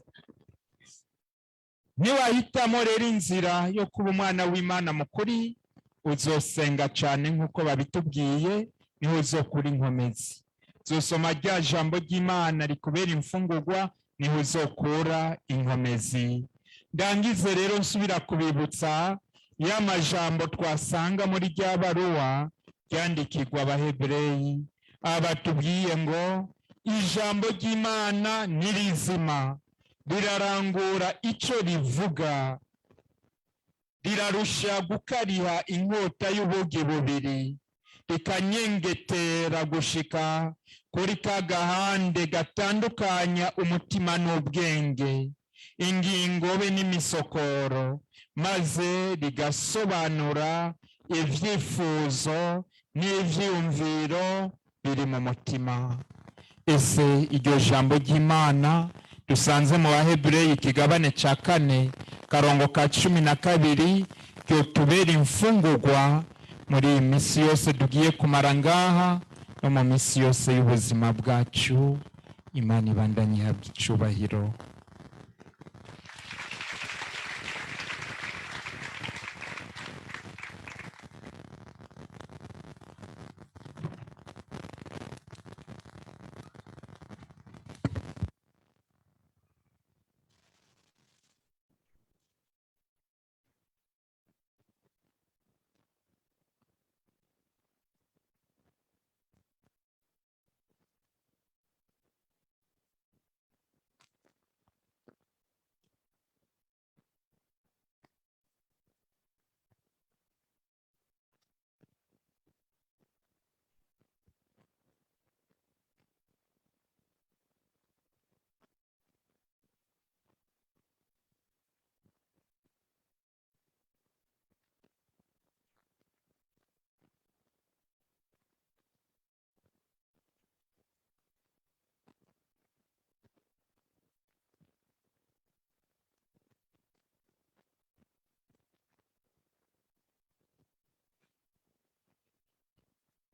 Niwahitamo rero inzira yo kuba umwana w'Imana mukuri, uzosenga cyane nkuko babitubwiye, niho uzokura inkomezi. Uzosoma rya jambo ry'Imana rikubera imfungurwa, niho uzokura inkomezi. Ndangize rero nsubira kubibutsa ya majambo twasanga muri rya baruwa ryandikirwa Abahebreyi, abatubwiye ngo ijambo ry'Imana ni rizima, rirarangura icyo rivuga, rirarusha gukariha inkota y'ubugi bubiri, rikanyengetera gushika kuri ka gahande gatandukanya umutima n'ubwenge, ingingo be n'imisokoro, maze rigasobanura ibyifuzo n'ivyiyumviro biri mu mutima. Ese iryo jambo ry'Imana dusanze mu Baheburayo ikigabane ca 4 karongo ka 12 ryotubera imfungurwa muri iyi misi yose tugiye kumara ngaha no mu misi yose y'ubuzima bwacu. Imana ibandanye ihabwa icubahiro.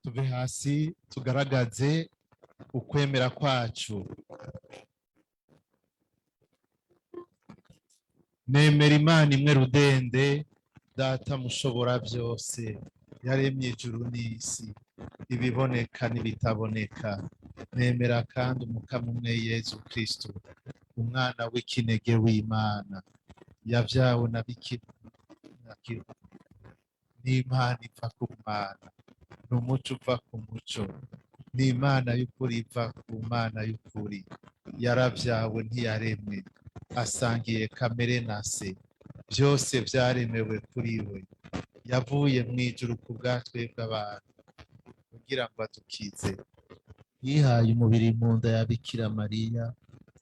tuve hasi tugaragaze ukwemera kwacu. Nemera Imana imwe rudende, Data mushobora byose, yaremye ijuru n'isi, ibiboneka n'ibitaboneka. Nemera kandi umukama umwe Yezu Kristo, umwana w'ikinege w'Imana, yavyawe na Bikira n'Imana iva ku Mana, n'umuco uva ku muco, n'Imana y'ukuri iva ku Mana y'ukuri. Yaravyawe ntiyaremwe, asangiye kamere na se, byose vyaremewe kuri we. Yavuye mw'ijuru ku bwatwebwe abantu, kugira ngo adukize. Yihaye umubiri mu nda ya Bikira Mariya,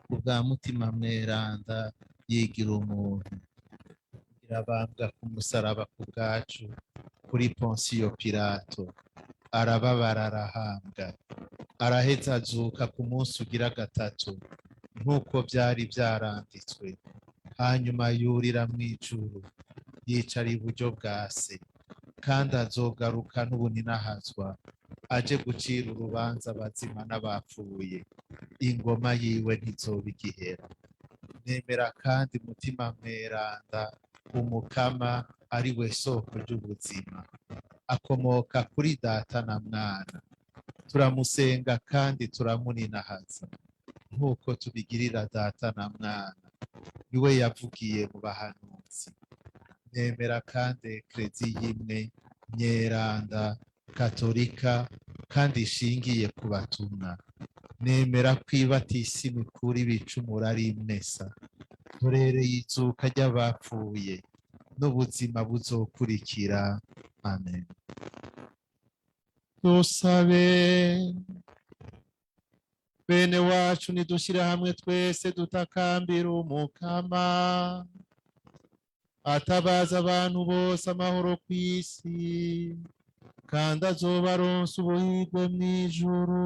ku bwa mutima mweranda yigira umuntu, kugira abambwa ku musaraba ku bwacu kuri Ponsiyo Pilato. Arababara arahambwa, araheza azuka ku munsi ugira gatatu nk'uko byari byaranditswe. Hanyuma yurira mw'ijuru, yicara iburyo bwa se, kandi azogaruka n'ubuninahazwa aje gucira urubanza abazima n'abapfuye. Ingoma yiwe ntizoba igihera. Nemera kandi mutima mweranda, umukama ari we soko ry'ubuzima, akomoka kuri Data na Mwana. Turamusenga kandi turamuninahaza nk'uko tubigirira Data na Mwana, niwe yavugiye mu bahanuzi. Nemera kandi Eklezia imwe nyeranda katolika kandi ishingiye ku batumwa. Nemera kwibatisimu kuri ibicumuro ari imesa, turereye izuka ry'abapfuye n'ubuzima buzokurikira. Amen. Dusabe. Bene wacu nidushire hamwe twese dutakambira umukama, atabaza abantu bose amahoro kw'isi, kandi azobaronsa ubuhigwe mw'ijuru.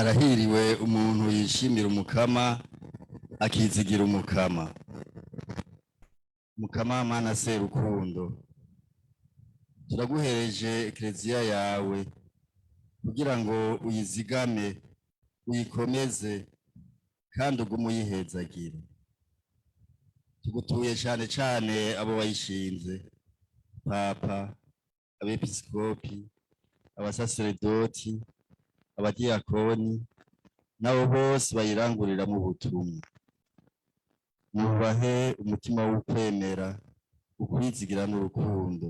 Arahiriwe umuntu yishimira umukama, akizigira umukama. Mukama Mana Serukundo, turaguhereje Eklezia yawe kugira ngo uyizigame, uyikomeze kandi ugume uyihezagire. tugutuye cyane cyane abo wayishinze, papa, abepiskopi, abasaseredoti, abadiyakoni, nabo bose bayirangurira mu butumwa. Mubahe umutima w'ukwemera, ukwizigira n'urukundo,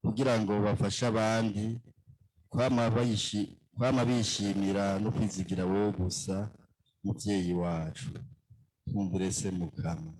kugira ngo bafashe abandi kwama bishimira no kwizigira wowe gusa, muvyeyi wacu. Twumvire se Mukama.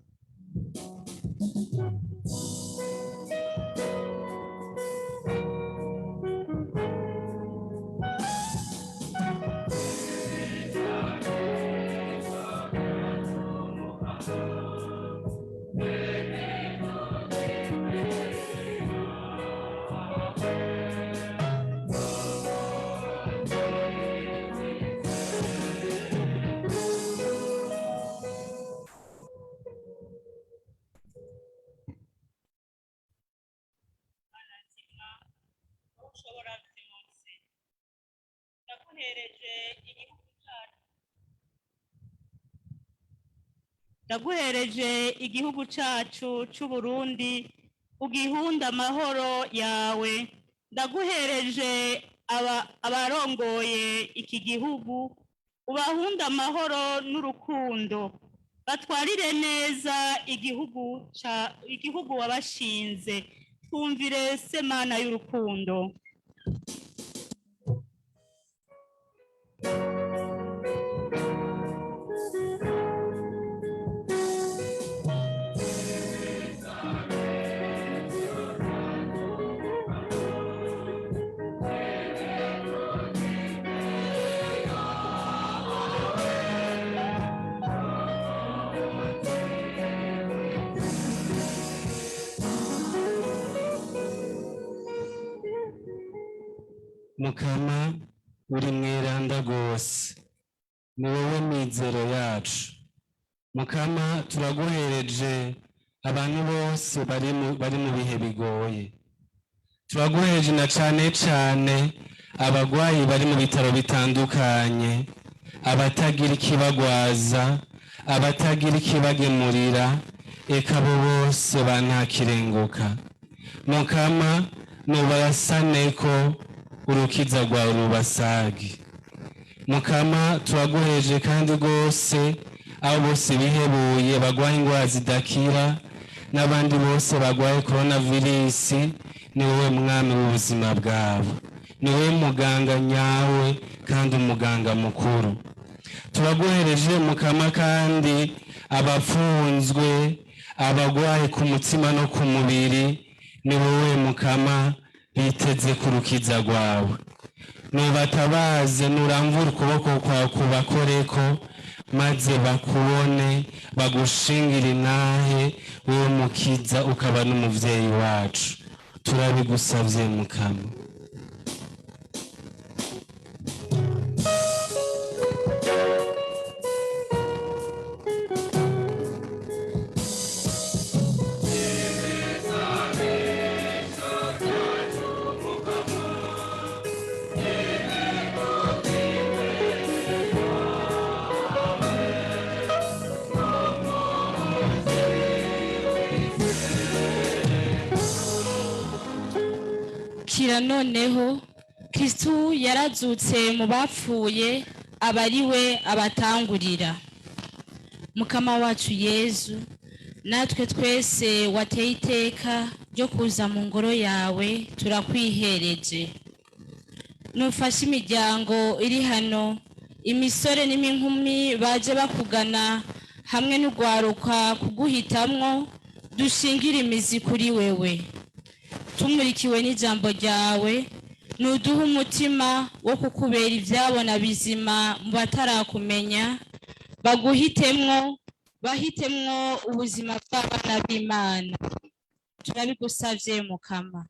ndaguhereje igihugu cacu c'Uburundi, ugihunda amahoro yawe. Ndaguhereje abarongoye iki gihugu, ubahunda amahoro n'urukundo, batwarire neza igihugu wabashinze. Twumvire Semana y'urukundo. Mukama uri mweranda gose, ni wowe mizero yacu. Mukama turaguhereje abantu bose bari mu bihe bigoye. Turaguhereje na cane cane abagwayi bari mu bitaro bitandukanye, abatagira ikibagwaza, abatagira ikibagemurira, eka abo bose bantakirenguka. Mukama nubasaneko urukiza rwawe rubasagi. Mukama turaguhereje kandi rwose abo bose bihebuye bagwaye ingwara zidakira n'abandi bose bagwaye coronavirus, ni wowe mwami w'ubuzima bwabo, ni wowe muganga nyawe kandi umuganga mukuru. Turaguhereje Mukama kandi abafunzwe, abagwaye ku mutima no ku mubiri, ni wowe Mukama biteze kurukiza rwawe. Nubatabaze, nuramvura ukuboko kwawe kubakoreko, maze bakubone, bagushingire intahe, wowe mukiza ukaba n'umuvyeyi wacu. Turabigusavye Mukama. Kira noneho Kristu yarazutse mu bapfuye, abariwe abatangurira. Mukama wacu Yezu, natwe twese wateye iteka ryo kuza mu ngoro yawe, turakwihereje. Nufashe imiryango iri hano, imisore n'inkumi baje bakugana, hamwe n'ugwaruka kuguhitamwo, dushingire imizi kuri wewe. Tumurikiwe n'ijambo ryawe, nuduha umutima wo kukubera ivyabona bizima mu batarakumenya, baguhitemwo, bahitemwo ubuzima bw'abana b'Imana. Turabigusavye Mukama.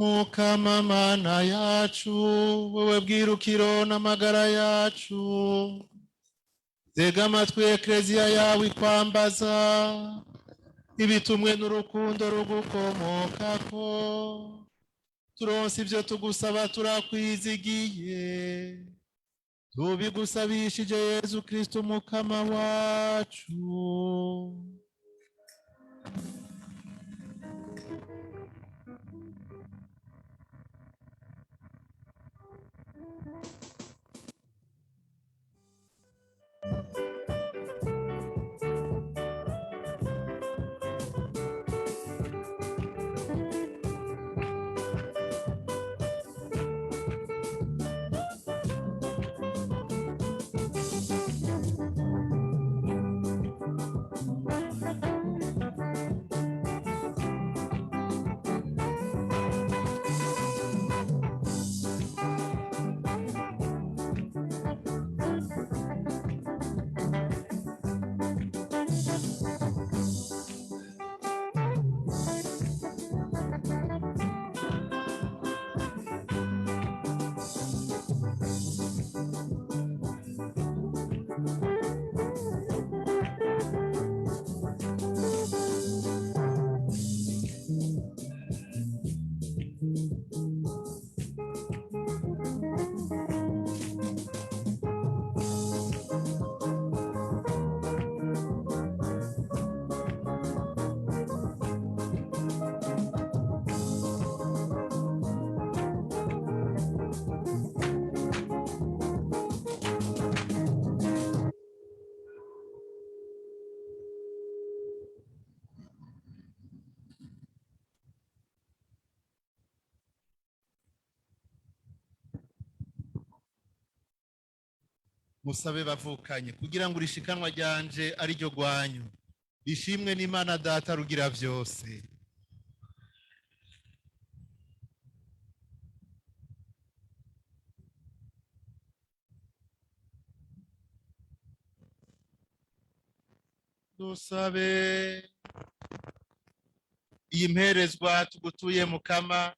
Mukama mana yacu, wewe bwirukiro n'amagara yacu, tega amatwi ekleziya yawe ikwambaza ibitumwe n'urukundo rugukomokako, turonse ivyo tugusaba turakwizigiye, tubigusabishije Yezu Kristo Mukama wacu. Musabe bavukanye kugira ngo urishikanwa ryanje ari ryo rwanyu, rishimwe n'Imana Data rugira vyose. Dusabe. Iyi mperezwa tugutuye Mukama,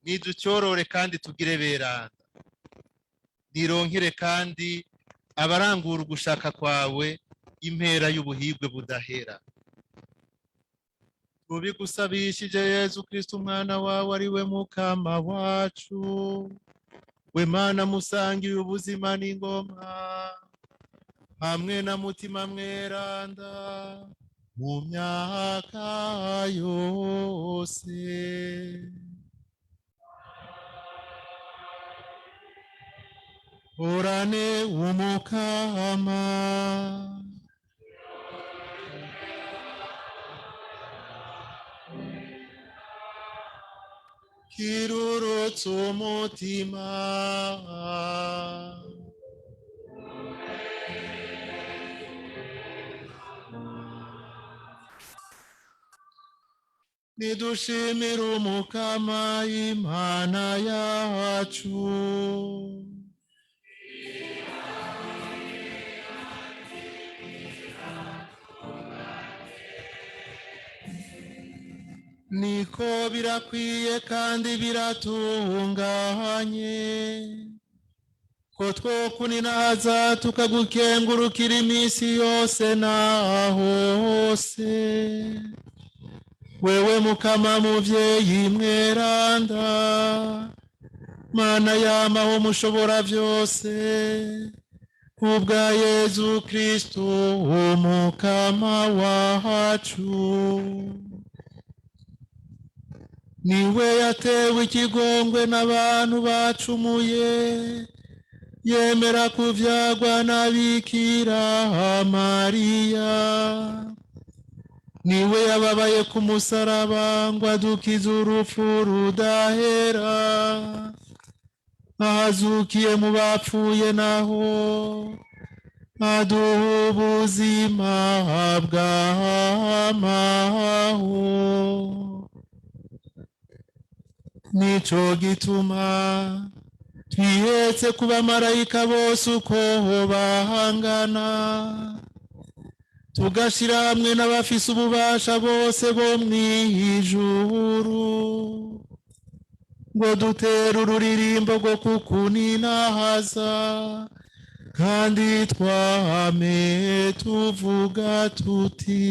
niducyorore kandi tugire beranda, nironkere kandi abarangura ugushaka kwawe impera y'ubuhigwe budahera. Tubigusabishije Yezu Kristo umwana wawe ari we Mukama wacu, we Mana musangiye ubuzima n'ingoma, hamwe na mutima mweranda mu myaka yose. Orane umukama, kirurutse umutima, nidushimire umukama Imana yacu. Niko birakwiye kandi biratunganye ko twokuninaza tukagukengurukira iminsi yose na hose, wewe Mukama muvyeyi mweranda, Mana yamaho mushobora vyose, kubwa Yezu Kristo umukama wacu. Niwe yatewe ikigongwe n'abantu bacumuye, yemera kuvyagwa na Bikira Mariya. Niwe yababaye ku musaraba ngo adukize urupfu rudahera, ahazukiye mu bapfuye naho aduha ubuzima bw'amaho. Nico gituma twihetse ku bamarayika bose uko bahangana, tugashira hamwe n'abafise ububasha bose bo mw'ijuru, ngo dutere ururirimbo rwo kukuninahaza kandi twame tuvuga tuti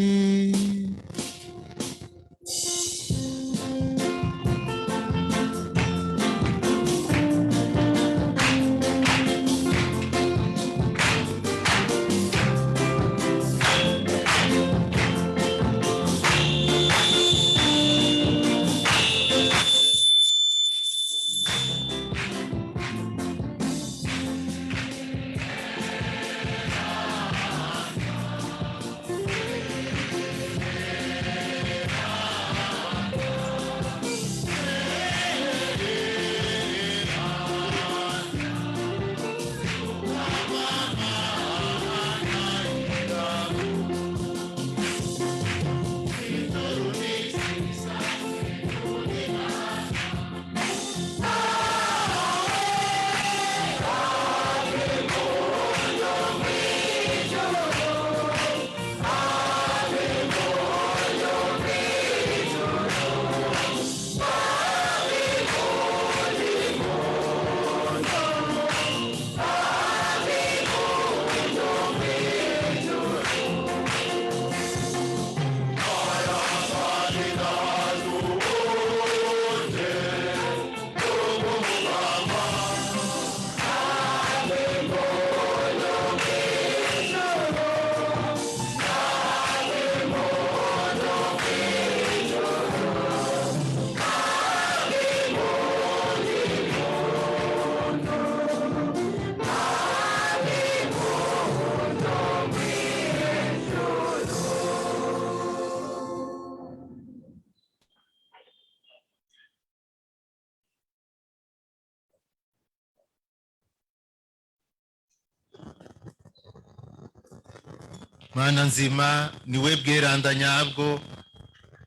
Mana nzima ni we bweranda nyabwo,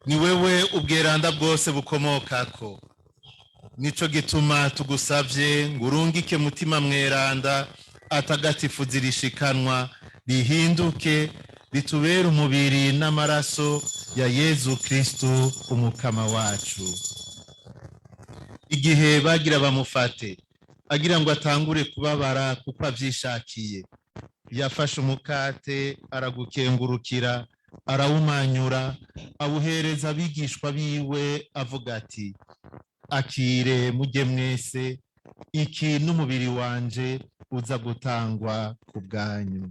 ni wewe ubweranda bwose bukomokako. Nico gituma tugusavye ngo urungike mutima mweranda atagatifuza irishikanwa rihinduke ritubere umubiri n'amaraso ya Yezu Kristo umukama wacu. Igihe bagira bamufate agira ngo atangure kubabara kuko avyishakiye, yafashe umukate aragukengurukira arawumanyura awuhereza abigishwa biwe avuga ati akire mujye mwese, iki n'umubiri wanje uza gutangwa ku bwanyu.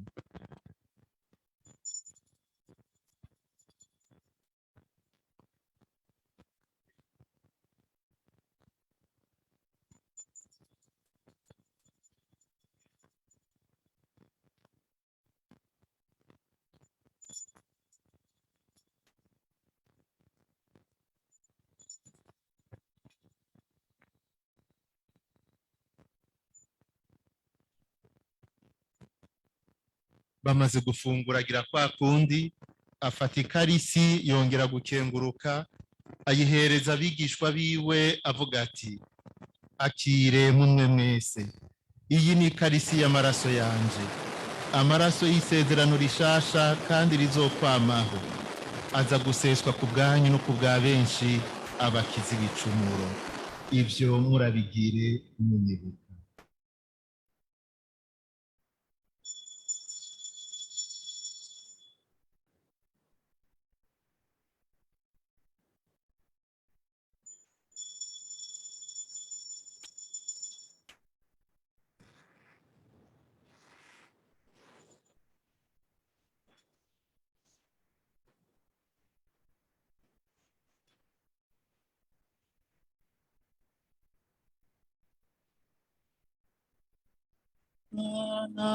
Bamaze gufungura agira kwa kundi afata ikarisi yongera gukenguruka ayihereza abigishwa biwe avuga ati akire mumwe mwese, iyi ni ikarisi y'amaraso yanje, amaraso y'isezerano rishasha kandi rizokwamaho, aza guseswa ku bwanyu no ku bwa benshi abakiza ibicumuro. Ivyo murabigire munyibuka. Mana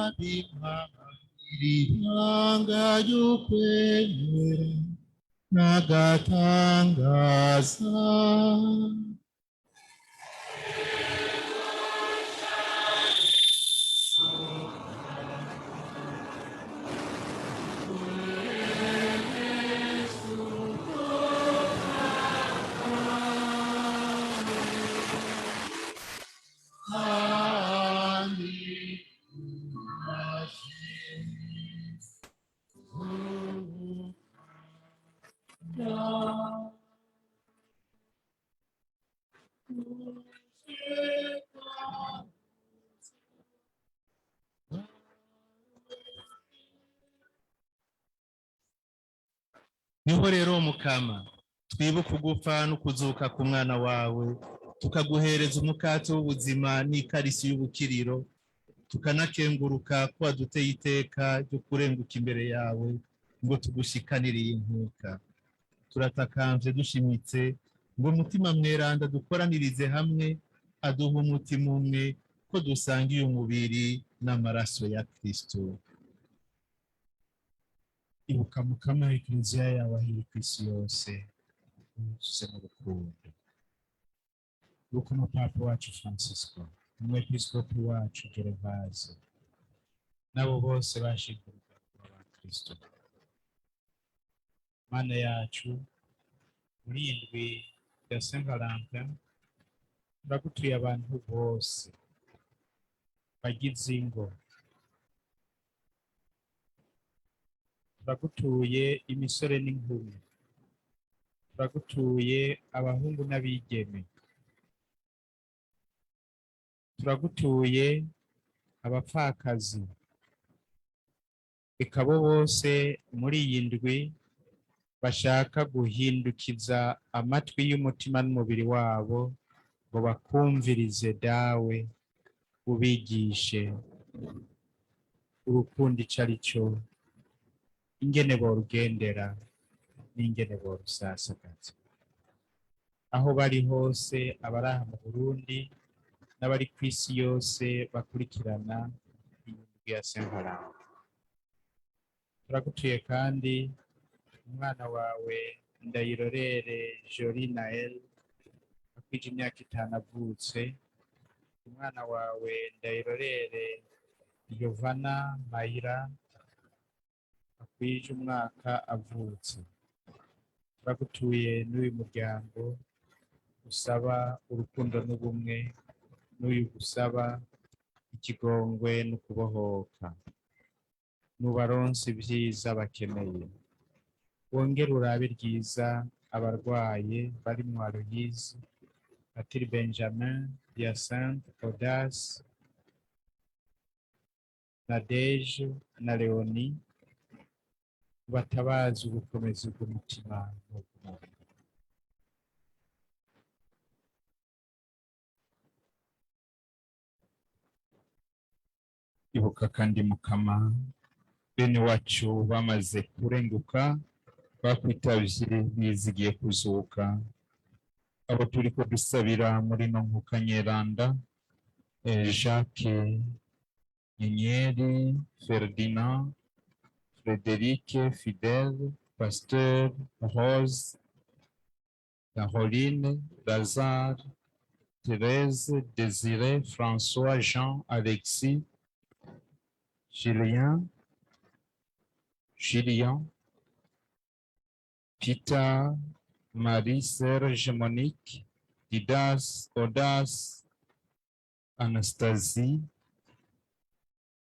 irihanga y'ukwemera n'agatangaza. niho rero mukama twibuka ugupfa no kuzuka ku mwana wawe tukaguhereza umukate w'ubuzima n'ikarisi y'ubukiriro tukanakenguruka ko waduteye iteka ryo kurenguka imbere yawe ngo tugushikanire iyi nkuka turatakambye dushimitse ngo umutima mweranda dukoranirize hamwe aduha umutima umwe ko dusangiye umubiri n'amaraso ya Kristo. Ibuka mukama ekleziya yawe aho iri ku isi yose uzuze mu rukundo. Ibuka umupapa wacu Francisco, umwepiskopi wacu Gervaze, nabo bose bashingurwa ba Kristo. Mana yacu, muri iyi ndwi ya Saint Valentin, turagutuye abantu bose bagize ingo, turagutuye imisore n'inkumi, turagutuye abahungu n'abigeme, turagutuye abapfakazi, eka bo bose muri iyi ndwi bashaka guhindukiza amatwi y'umutima n'umubiri wabo ngo bakumvirize dawe ubigishe urukundo ico ari cyo, ingene borugendera n'ingene borusasagaza. Aho bari hose, abari aha mu Burundi n'abari ku isi yose bakurikirana indwi ya Saint Valentin. Turagutuye kandi umwana wawe Ndayirorere Jolie Nael akwije imyaka 5 avutse, umwana wawe Ndayirorere Giovanna Mayira akwije umwaka avutse. Turagutuye n'uyu muryango usaba urukundo n'ubumwe, n'uyu gusaba ikigongwe no kubohoka. Nubaronse ibyiza bakeneye, wongere urabe ryiza abarwaye bari mu Aloyizi, Patiri Benjamin, Hyacinthe, Audace, Nadege na Leonie, batabaza ubukomezi bw'umutima n'ubw'umubiri. Ibuka kandi mukama bene wacu bamaze kurenguka bakwitavye bizigiye kuzuka, abo turiko dusabira muri no nkuka nyeranda, Jacques, Nyenyeri, Ferdinand, Frédéric, Fidèle, Pasteur, Rose, Caroline, Lazare, Thérèse, Désiré, François, Jean, Alexis, Julien, Peter, Marie, Serge, Monique, Didas, Audace, Anastasie,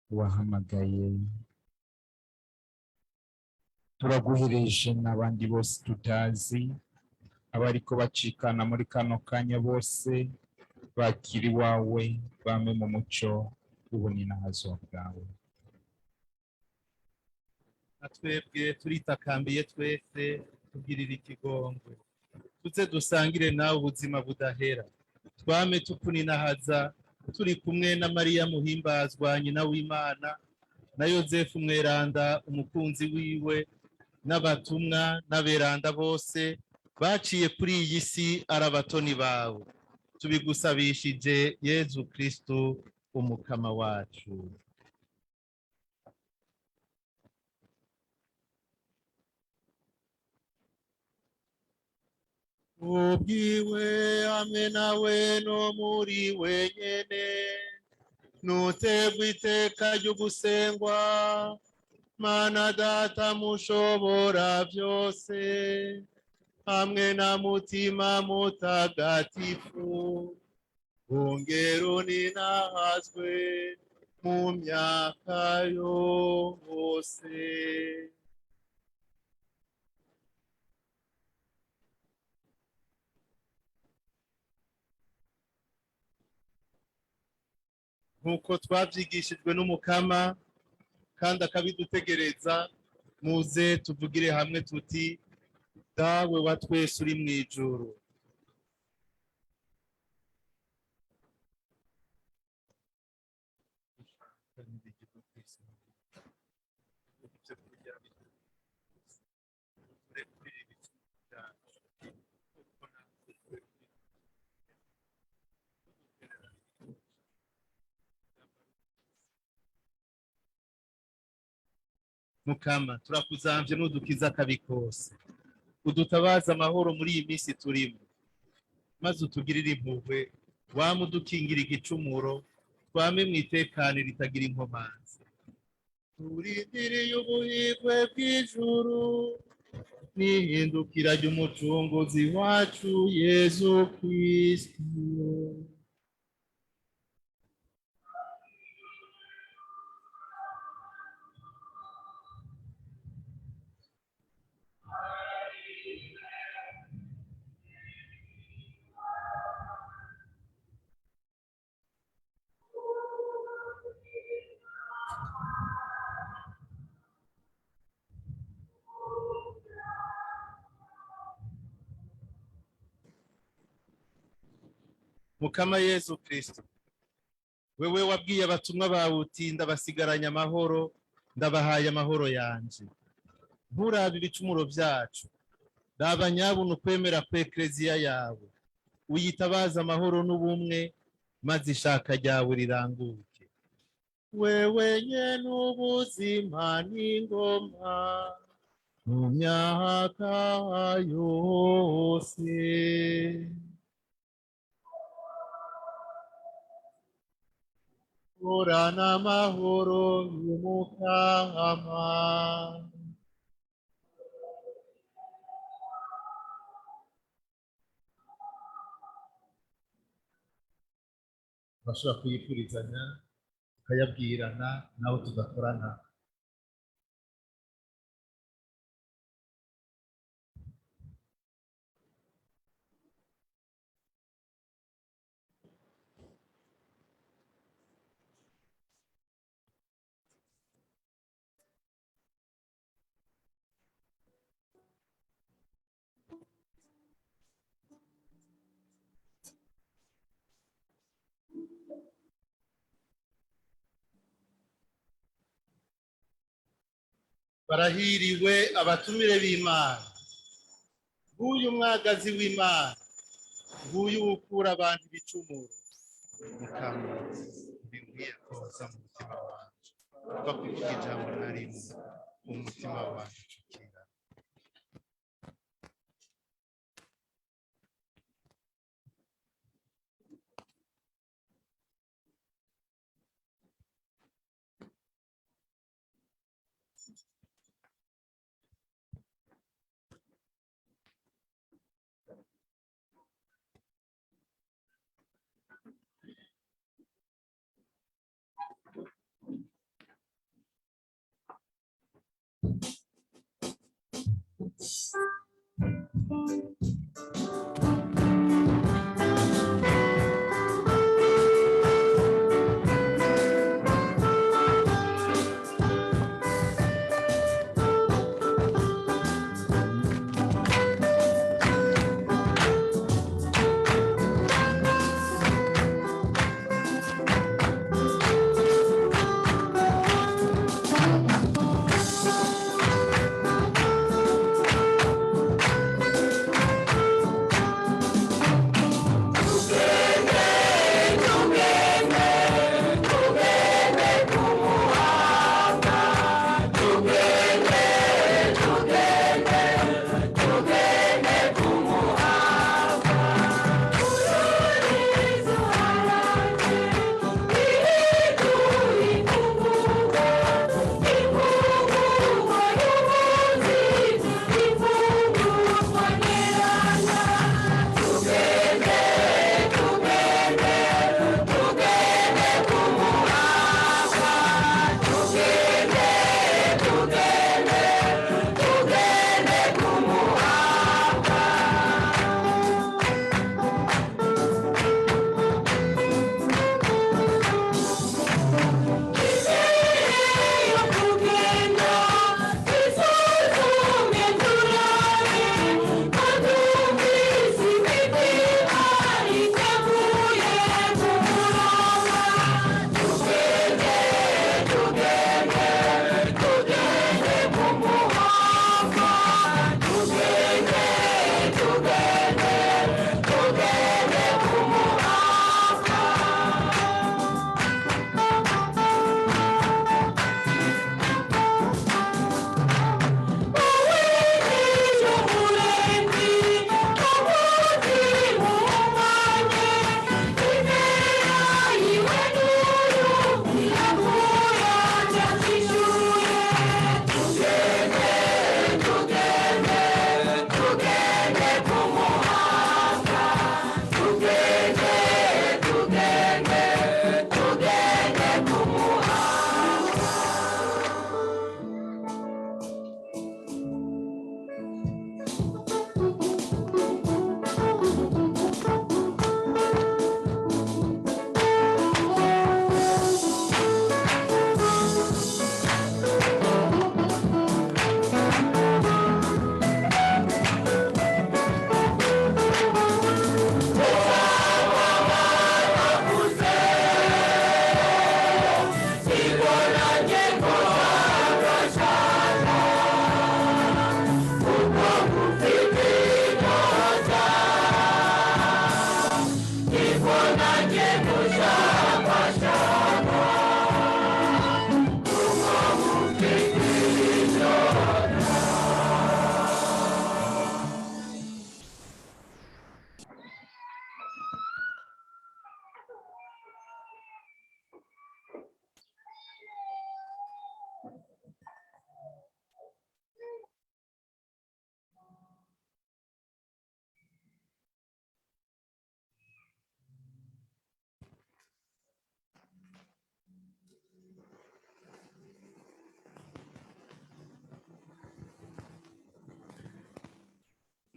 wahamagaye. Turaguhereje n'abandi bose tutazi, abariko bacikana muri kano kanya bose bakiri wawe bame mu muco w'ubuninazo bwawe. Natwebwe turitakambiye twese tugirira ikigongwe, tuze dusangire nawe ubuzima budahera, twame tukuninahaza turi kumwe na Mariya muhimbazwa nyina w'Imana na Yozefu mweranda umukunzi wiwe n'abatumwa n'aberanda bose baciye kuri iyi si arabatoni bawe, tubigusabishije Yezu Kristo umukama wacu. Ubwiwe hamwe nawe no muri wenyene nutegwa iteka ry'ugusengwa, Mana Data mushobora byose, hamwe na mutima mutagatifu, ongera uninahazwe mu myaka yose. nk'uko twavyigishijwe n'umukama kandi akabidutegereza, muze tuvugire hamwe tuti: dawe wa twese uri mw'ijuru. Mukama, turakuzamvye n'udukiza akabi kose, udutabaza amahoro muri iyi minsi turimo, maze utugirire impuhwe, wama udukingira igicumuro, twame mw'itekane ritagira inkomanzi. Turindiriye ubuhigwe bw'ijuru n'ihindukira ry'umucunguzi wacu Yezu Kristo. Mukama Yezu Kristo, wewe wabwiye abatumwa bawe uti: ndabasigaranye amahoro, ndabahaye amahoro yanje. Nturabe ibicumuro vyacu, raba nyabuna ukwemera kw'ekleziya yawe, uyitabaza amahoro n'ubumwe, maze ishaka ryawe riranguke. Wewe nyene ubuzima n'ingoma mu myaka yose. Horana amahoro y'umukama. Bashobora kuyifurizanya, tukayabwirana, naho tugakorana. Barahiriwe abatumire b'Imana, nguyu umwagazi w'Imana, nguyu ukura abantu ibicumuro. Mukama, binkwiye koza mu mutima wanje, kuva kuvuga ijambo na rimwe, umutima wanje ucukira.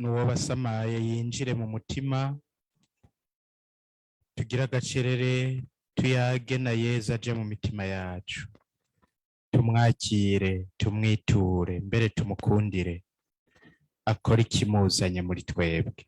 n'uwo basamaye yinjire mu mutima, tugire agacerere tuyage na Yezu aje mu mitima yacu, tumwakire, tumwiture, mbere tumukundire akora ikimuzanye muri twebwe.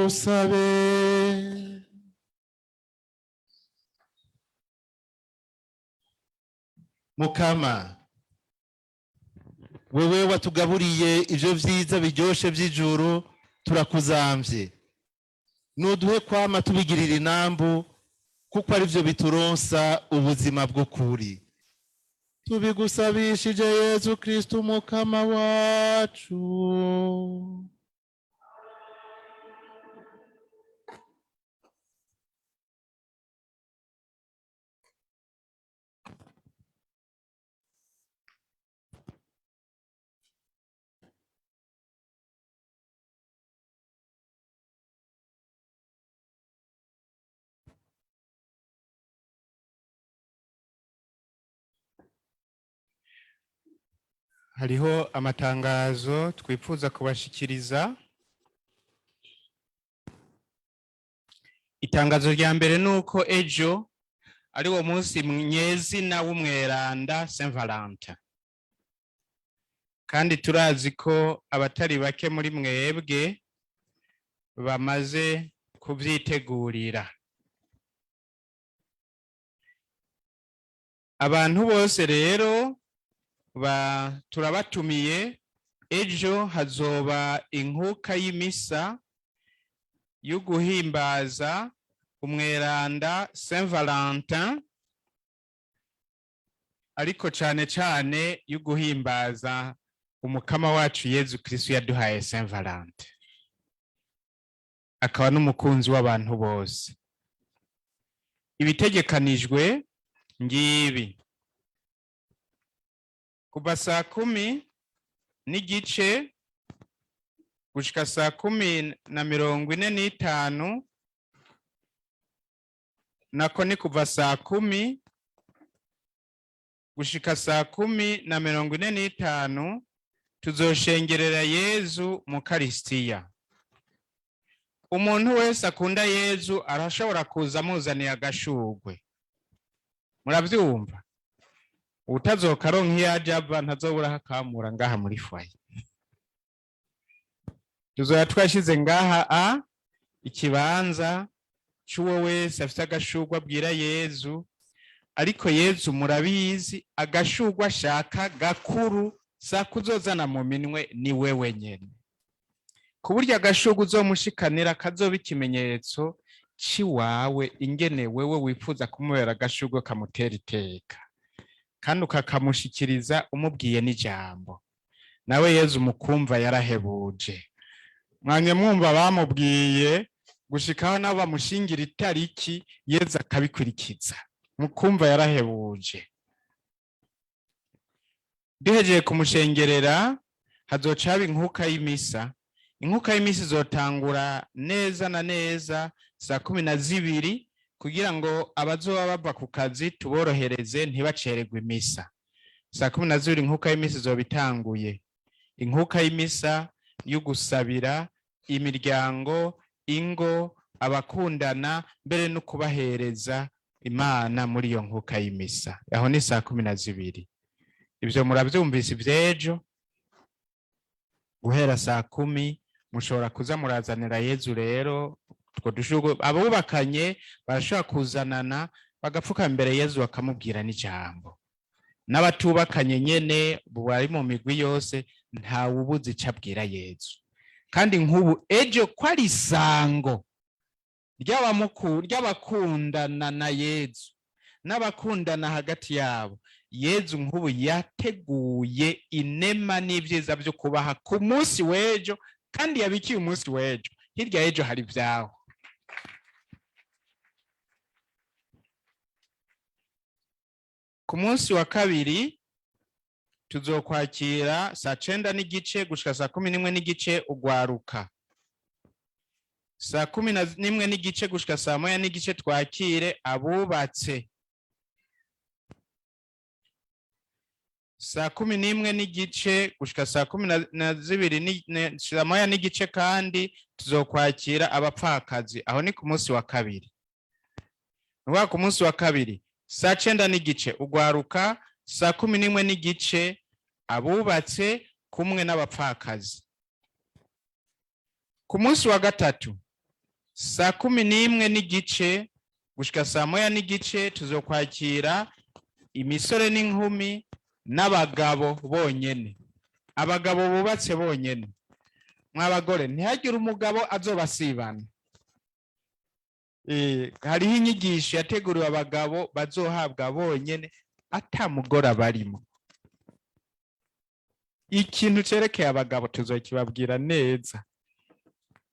Dusabe. Mukama, wewe watugaburiye ivyo vyiza biryoshe vy'ijuru, turakuzamvye. Nuduhe kwama tubigirira inambu, kuko ari vyo bituronsa ubuzima bw'ukuri. Tubigusabishije Yezu Kristu Mukama wacu. Hariho amatangazo twifuza kubashikiriza. Itangazo rya mbere nuko ejo ari wo munsi nyezina w'umweranda Saint Valentin. Kandi turazi ko abatari bake muri mwebwe bamaze kuvyitegurira. Abantu bose rero turabatumiye. Ejo hazoba inkuka y'imisa yo guhimbaza umweranda Saint Valentin, ariko cane cane yo guhimbaza umukama wacu Yezu Kristu yaduhaye Saint Valentin, akaba n'umukunzi w'abantu bose. Ibitegekanijwe ngibi: kuva saa 10:15 gushika saa 10:45, nako ni kuva saa 10 gushika saa 10:45, tuzoshengerera Yezu mu Karistiya. Umuntu wese akunda Yezu arashobora kuza muzaniye agashugwe. Muravyumva? Utazokaronka iyajava ntazobura hakamura ngaha muri Foyer. Tuzoya twashize ngaha ikibanza c'uwo wese afite agashugwe abwira Yezu, ariko Yezu murabizi agashugwe ashaka gakuru sakuzozana mu minwe ni wewe nyene. Kuburya agashugwe uzomushikanira kazoba ikimenyetso ciwawe, ingene wewe wifuza kumubera agashugwe kamutera iteka, kandi ukakamushikiriza umubwiye n'ijambo. Nawe Yezu mukumva yarahebuje. Mwanye mwumva bamubwiye gushikaho nabo bamushingira itariki Yezu akabikurikiza. Mukumva yarahebuje. Duhejeje kumushengerera hazoca haba inkuka y'imisa. Inkuka y'imisa izotangura neza na neza saa 12 kugira ngo abazoba bava ku kazi tuborohereze ntibacererwe imisa. Saa 12 inkuka y'imisa izoba itanguye. Inkuka y'imisa yo gusabira imiryango, ingo, abakundana, mbere no kubahereza Imana muri iyo nkuka y'imisa. Aho ni saa 12. Ivyo muravyumvise ivyejo. Guhera saa 10 mushobora kuza murazanira Yezu rero two dushugwe. Abubakanye barashobora kuzanana bagapfuka mbere Yezu bakamubwira n'ijambo. N'abatubakanye nyene bari mu migwi yose nta wubuzi cabwira Yezu. Kandi nk'ubu ejo kwari isango ry'abakundana na Yezu n'abakundana hagati yabo. Yezu nk'ubu yateguye inema n'ivyiza byo kubaha ku munsi w'ejo, kandi yabikiye umunsi w'ejo. Hirya y'ejo hari vyaho. Ku munsi wa kabiri tuzokwakira saa 9:15 gushika saa 11:15 ugwaruka. Saa 11:15 gushika saa 1:15 twakire abubatse. Saa 11:15 gushika saa 12 saa 1:15 kandi tuzokwakira abapfakazi. Aho ni ku munsi wa kabiri. Nuwa ku munsi wa kabiri saa 9:15 ugwaruka, saa 11:15 abubatse kumwe n'abapfakazi. Ku munsi wa gatatu 11:15 gushika saa moya n'igice tuzokwakira imisore n'inkumi n'abagabo bonyene, abagabo bubatse bonyene. Mwabagore ntihagire umugabo azobasibana. Hariho inyigisho yateguriwe abagabo bazohabwa bonyene ata mugore abarimo. Ikintu cerekeye abagabo tuzokibabwira neza.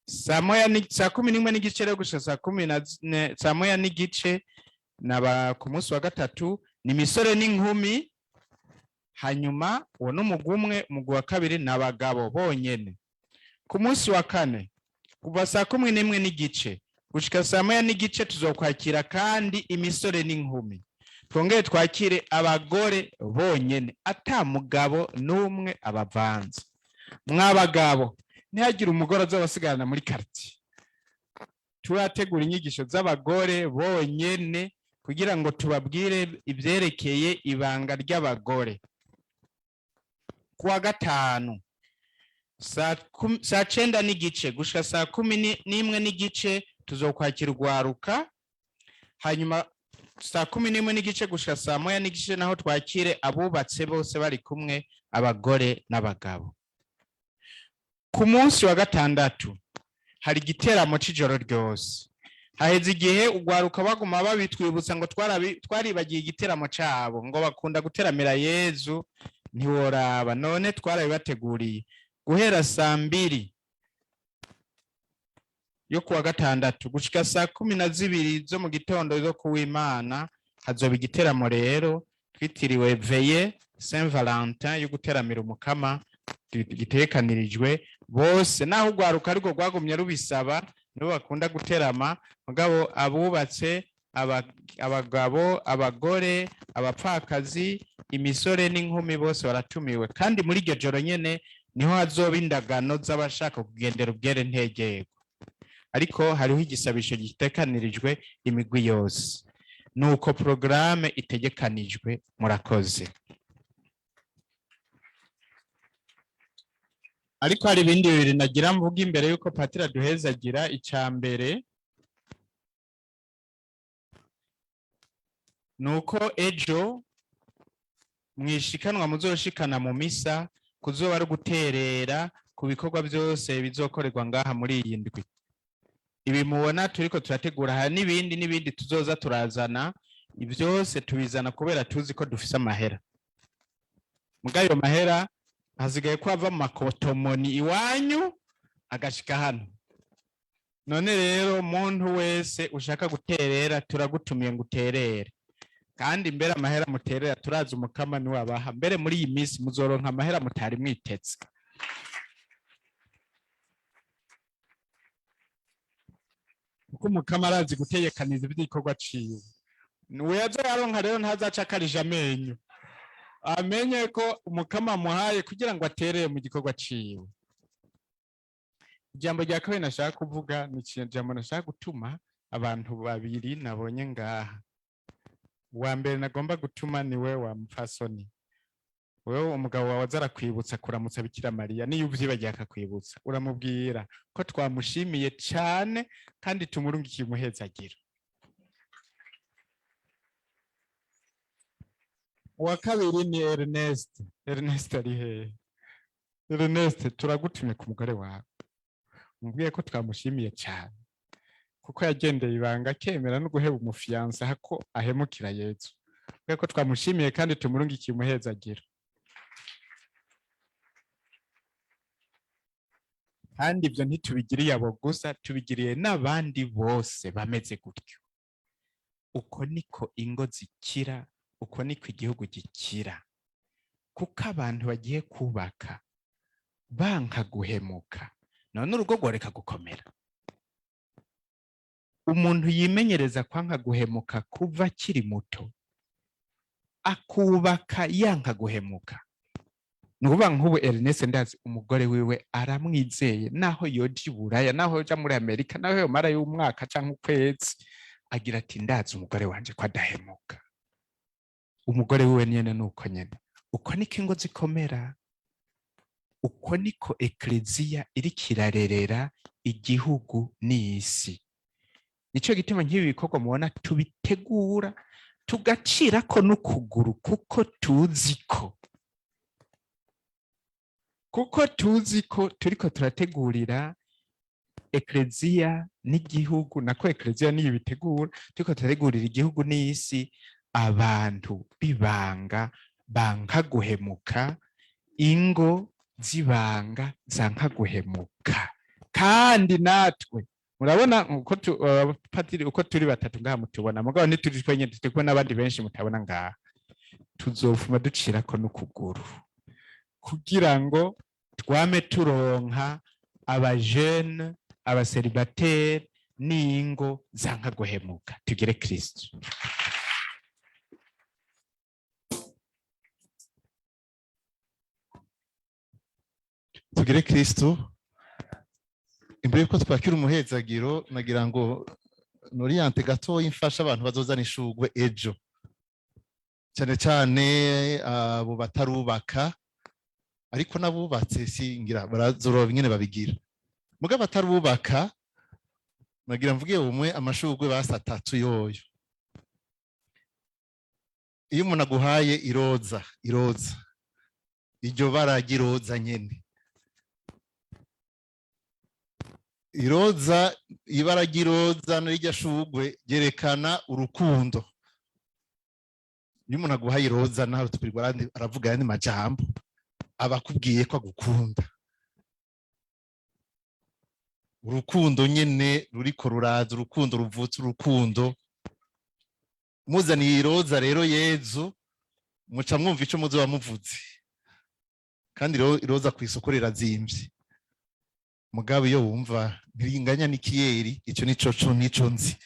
Saa 11:15 rero gushika saa moya n'igice naba ku munsi wa gatatu ni misore n'inkumi, hanyuma uwo n'umugwi umwe, umugwi wa kabiri n'abagabo bonyene. Ku munsi wa kane kuva saa 11:15 gushika saa moya n'igice tuzokwakira kandi imisore n'inkumi, twongere twakire abagore bonyene ata mugabo n'umwe abavanze. Mwabagabo ntihagire umugore azobasigarana muri quartier. Turategura inyigisho z'abagore bonyene kugira ngo tubabwire ivyerekeye ibanga ry'abagore. Kuwa gatanu saa 9:15 gushika saa 11:15 tuzokwakira urwaruka, hanyuma saa 11:15 gushika saa moya n'igice naho twakire abubatse bose bari kumwe, abagore n'abagabo. Ku munsi wa gatandatu hari igiteramo c'ijoro ryose. Haheze igihe urwaruka baguma babitwibutsa ngo twaribagiye igiteramo cabo, ngo bakunda guteramira Yezu ntiworaba. None twarabibateguriye guhera saa 2 yo kuwa gatandatu gushika saa 12 zo mu gitondo zo kuw'Imana hazoba igiteramo rero twitiriwe Foyer Saint Valentin yo guteramira umukama, gitekanirijwe bose. Naho urwaruka ariko rwagumye rubisaba, nibo bakunda guterama, mugabo abubatse, abagabo, abagore, abapfakazi, imisore n'inkumi bose baratumiwe. Kandi muri iryo joro nyene niho hazoba indagano z'abashaka kugendera ubwere ntegego. Ariko hariho igisabisho gitekanirijwe imigwi yose. Nuko programme itegekanijwe. Murakoze. Ariko hari ibindi bibiri nagira mvuga imbere yuko patira duhezagira. Icya mbere nuko ejo mwishikanwa muzoshikana mu misa kuzoba ari guterera ku bikorwa byose bizokorerwa ngaha muri iyi ndwi. Ibi mubona turiko turategura, hari n'ibindi tuzoza turazana. Ibyose tubizana kubera tuzi ko dufise amahera. Mugayo mahera hazigaye ko ava mu makotomoni iwanyu agashika hano. None rero muntu wese ushaka guterera turagutumiye ngo uterere. Kandi mbere amahera muterera turazi umukama ni wabaha. Mbere muri iyi minsi muzoronka amahera mutari mwitetse. Kuko umukama arazi gutegekaniza ibikorwa ciwe. Niwe yazoyaronka rero ntazaca akarije amenyo. Amenye ko umukama muhaye kugira ngo atereye mu gikorwa ciwe. Ijambo rya kabiri nashaka kuvuga ni ijambo nashaka gutuma abantu babiri nabonye ngaha. Wa mbere nagomba gutuma niwe wa mfasoni. Wewe umugabo wawe azarakwibutsa kuramutsa Bikira Mariya, niyo uvyibagiye akakwibutsa uramubwira ko twamushimiye cyane kandi tumurungikiye umuhezagira. Uwa kabiri ni Ernest. Ernest ari hehe? Ernest turagutumye ku mugore wawe, mubwiye ko twamushimiye cyane kuko yagendeye ibanga akemera no guheba umufiyansa hako ahemukira Yezu. Mubwiye ko twamushimiye kandi tumurungikiye umuhezagira. Kandi ibyo ntitubigiriye abo gusa, tubigiriye n'abandi bose bameze gutyo. Uko niko ingo zikira, uko niko igihugu gikira. Kuko abantu bagiye kubaka banka guhemuka, none urugo rworeka gukomera. Umuntu yimenyereza kwanka guhemuka kuva akiri muto, akubaka yanka guhemuka. Nukuvuga nk'ubu Ernest ndazi umugore wiwe aramwizeye, naho yoja i Buraya, naho yoja muri Amerika, naho yomara y'umwaka canke ukwezi, agira ati ndazi umugore wanje ko adahemuka. Umugore wiwe nyene nuko nyene. Uko niko ingo zikomera, uko niko ekleziya iriko irarerera igihugu n'isi. nico gituma nk'ibi bikorwa mubona tubitegura tugacirako n'ukuguru kuko tuzi ko turiko turategurira ekleziya n'igihugu, nako ekleziya niyo bitegura, turiko turategurira igihugu n'isi abantu bibanga banka guhemuka, ingo zibanga zanka guhemuka. Kandi natwe murabona uko patiri uko turi batatu ngaha mutubona, mugabo ntituri twenye, turi kumwe n'abandi benshi mutabona ngaha. Tuzofuma ducirako n'ukuguru kugira ngo twame turonka abajene, abaseribateri n'ingo zanka guhemuka. Tugire Kristo. Tugire Kristo. Imbere yuko twakira umuhezagiro, nagira ngo noriyante gatoya imfasha abantu bazozana ishugwe ejo, cyane cyane abo batarubaka, ariko nabubatse singira barazoroba nyene babigira. Muga batarubaka, nagira mvuge umwe amashugwe basatatu yoyo. Iyo umuntu aguhaye iroza, iryo bara ry'iroza nyene, iroza, ibara ry'iroza n'irya shugwe ryerekana urukundo. Iyo umuntu aguhaye iroza naho tubirwa aravuga yandi majambo, abakubwiye ko agukunda. Urukundo nyene ruriko ruraza, urukundo ruvutse urukundo. Muzaniye iroza rero Yezu, muca mwumva ico muzoba muvuze. Kandi rero iroza ku isoko rirazimvye. Mugabo iyo wumva ntiringanya n'ikiyeri, ico nico nzi.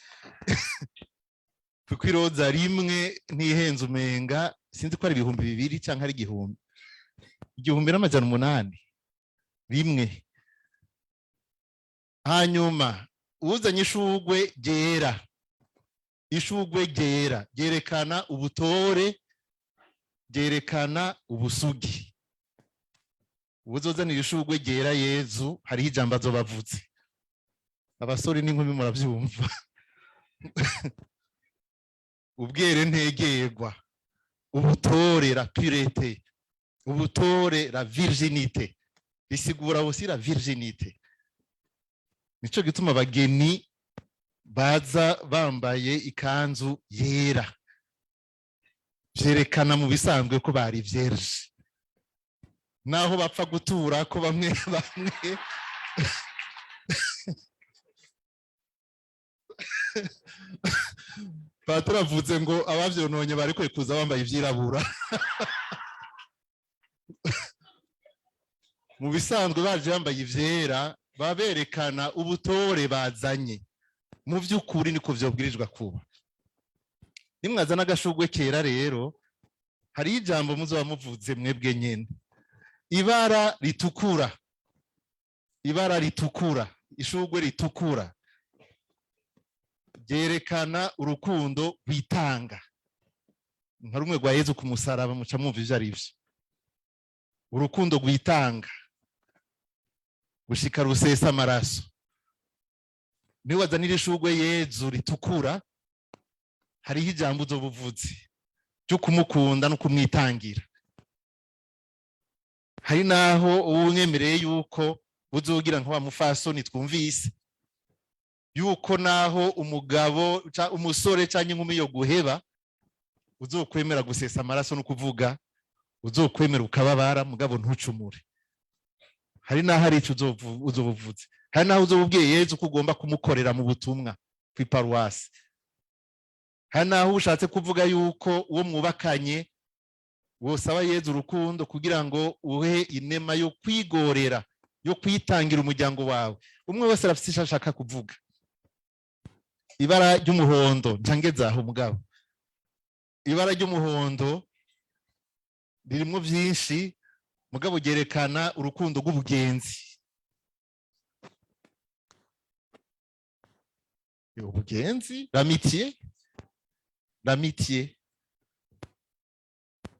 Kuko iroza rimwe ntihenze umenga sinzi ko ari 2,000 canke ari 1,000. 1,800 rimwe. Hanyuma uzanye ishugwe ryera, ishugwe ryera ryerekana ubutore, ryerekana ubusugi. Ubuzozanira ishugwe ryera Yezu, hariho ijambo azobavuze. Abasore n'inkumi muravyumva. Ubwere ntegerwa, ubutore la purete, ubutore la virginite, bisigura aussi la virginite. Nico gituma abageni baza bambaye ikanzu yera, vyerekana mu bisanzwe ko bari vierge. Naho bapfa gutura ko bamwe baturavuze ngo abavyononye bariko kuza bambaye ivyirabura. Mu bisanzwe baje bambaye ivyera, baberekana ubutore bazanye. Mu vy'ukuri niko vyobwirijwe kuba. Nimwazana agashugwe kera rero, hari ijambo muzoba muvuze mwebwe nyene. Ibara ritukura, ibara ritukura, ishugwe ritukura ryerekana urukundo rwitanga. Nka rumwe rwa Yezu ku musaraba, muca mwumva ivyo arivyo. Urukundo rwitanga gushika rusesa amaraso. Niwe wazanira ishugwe Yezu ritukura, hariho ijambo uzobuvuze ryo kumukunda no kumwitangira. Hari naho uwunyemereye yuko uzogira nka wa mufasoni twumvise, yuko naho umugabo umusore canke inkumi yo guheba, uzokwemera gusesa amaraso no kuvuga, uzokwemera ukababara mugabo ntucumure. Hari naho hari ico uzobuvuze, hari naho uzobubwiye Yezu ko ugomba kumukorera mu butumwa kw'iparuwasi. Hari naho ushatse kuvuga yuko uwo mwubakanye wosaba Yezu urukundo kugira ngo uhe inema yo kwigorera, yo kwitangira umuryango wawe. Umwe wese arafite icyo ashaka kuvuga. Ibara ry'umuhondo ntangezaho mugabo, ibara ry'umuhondo ririmo byinshi, mugabo ryerekana urukundo rw'ubugenzi. Ubugenzi, l'amitié.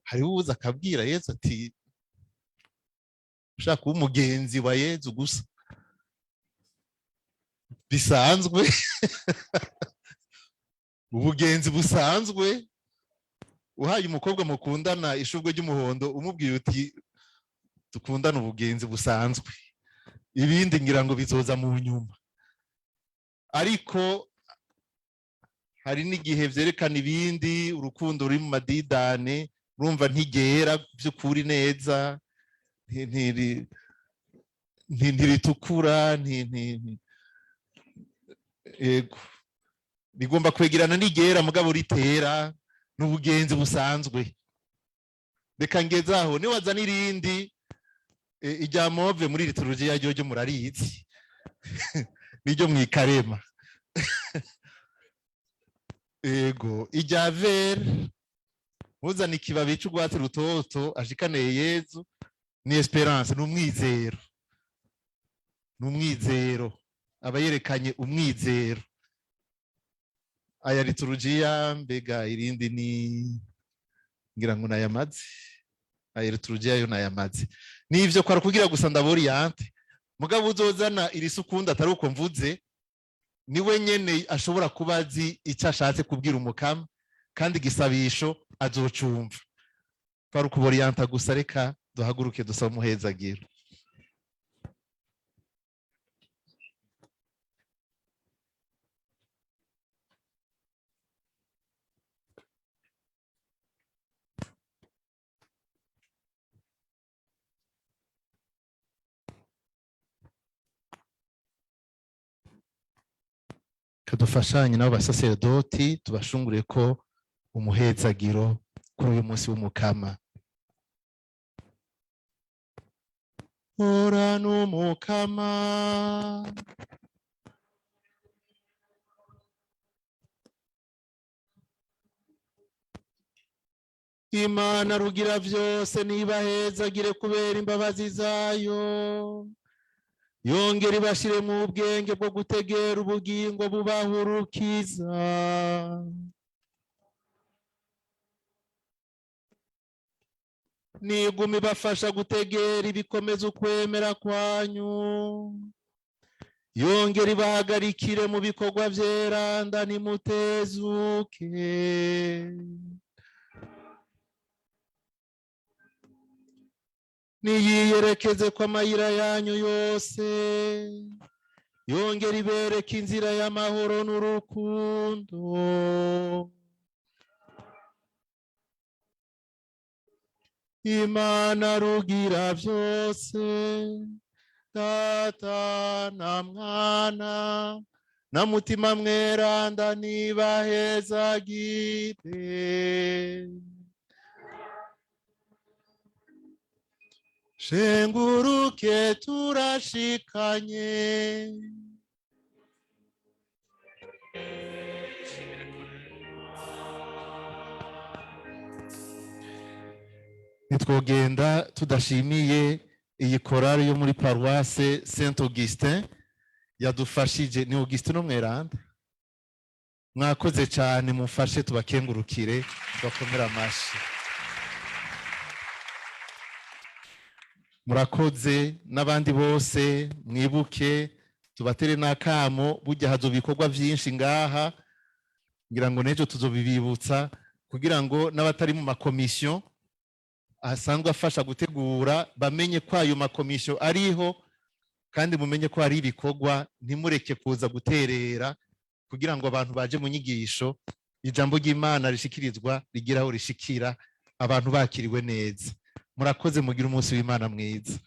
Hari uza akabwira Yezu ati ushaka kuba umugenzi wa Yezu gusa. bisanzwe ubugenzi busanzwe uhaye umukobwa mukundana ishurwe ry'umuhondo umubwiye uti dukundana ubugenzi busanzwe ibindi ngira ngo bizoza mu nyuma ariko hari n'igihe vyerekana ibindi urukundo ruri mu madidane urumva ntigera by'ukuri neza ntiritukura ego rigomba kwegerana n'igera mugabo ritera n'ubugenzi busanzwe reka ngezaho niwaza n'irindi ijya move muri liturujia ryo murarizi niryo mwikarema ego ijya vere muzana ikibabi c'urwatsi rutoto ashikaneye Yezu ni esperance n'umwizero aba yerekanye umwizero aya liturujia mbega irindi ni ngira ngo nayamaze aya liturujia yo nayamaze nivyo kwara kugira gusa ndaboriyante mugabo uzozana irisukunda atari uko mvuze niwe nyene ashobora kuba azi icyo ashatse kubwira umukama kandi igisabisho azocumva kwara ukuboriyanta gusa reka duhaguruke dusaba umuhezagiro kadufashanye nabo basaserdoti tubashungure ko umuhezagiro kuri uyu munsi w'umukama ora n'umukama Imana rugira vyose nibahezagire kubera imbabazi zayo yongera ibashire mu bwenge bwo gutegera ubugingo bubahurukiza niguma ibafasha gutegera ibikomeza ukwemera kwanyu yongera ibahagarikire mu bikorwa vyeranda nimutezuke niyiyerekeze kwa mayira yanyu yose yongera ibereke inzira y'amahoro n'urukundo Imana rugira vyose Data na Mwana na Mutima Mweranda nibahezagire Shenguruke turashikanye nitwogenda tudashimiye iyi korali yo muri Paroisse Saint Augustin yadufashije ni Augustin Mweranda mwakoze cyane mufashe tubakengurukire bakomera amashi murakoze n'abandi bose mwibuke tubatere n'akamo burya hazo bikorwa byinshi ngaha ngira ngo nejo tuzobibibutsa kugira ngo n'abatari mu makomisiyo asanzwe afasha gutegura bamenye ko ayo makomisiyo ariho kandi mumenye ko hari ibikorwa ntimureke kuza guterera kugira ngo abantu baje mu nyigisho ijambo ry'Imana rishikirizwa rigiraho rishikira abantu bakiriwe neza murakoze mugira umunsi w'Imana mwiza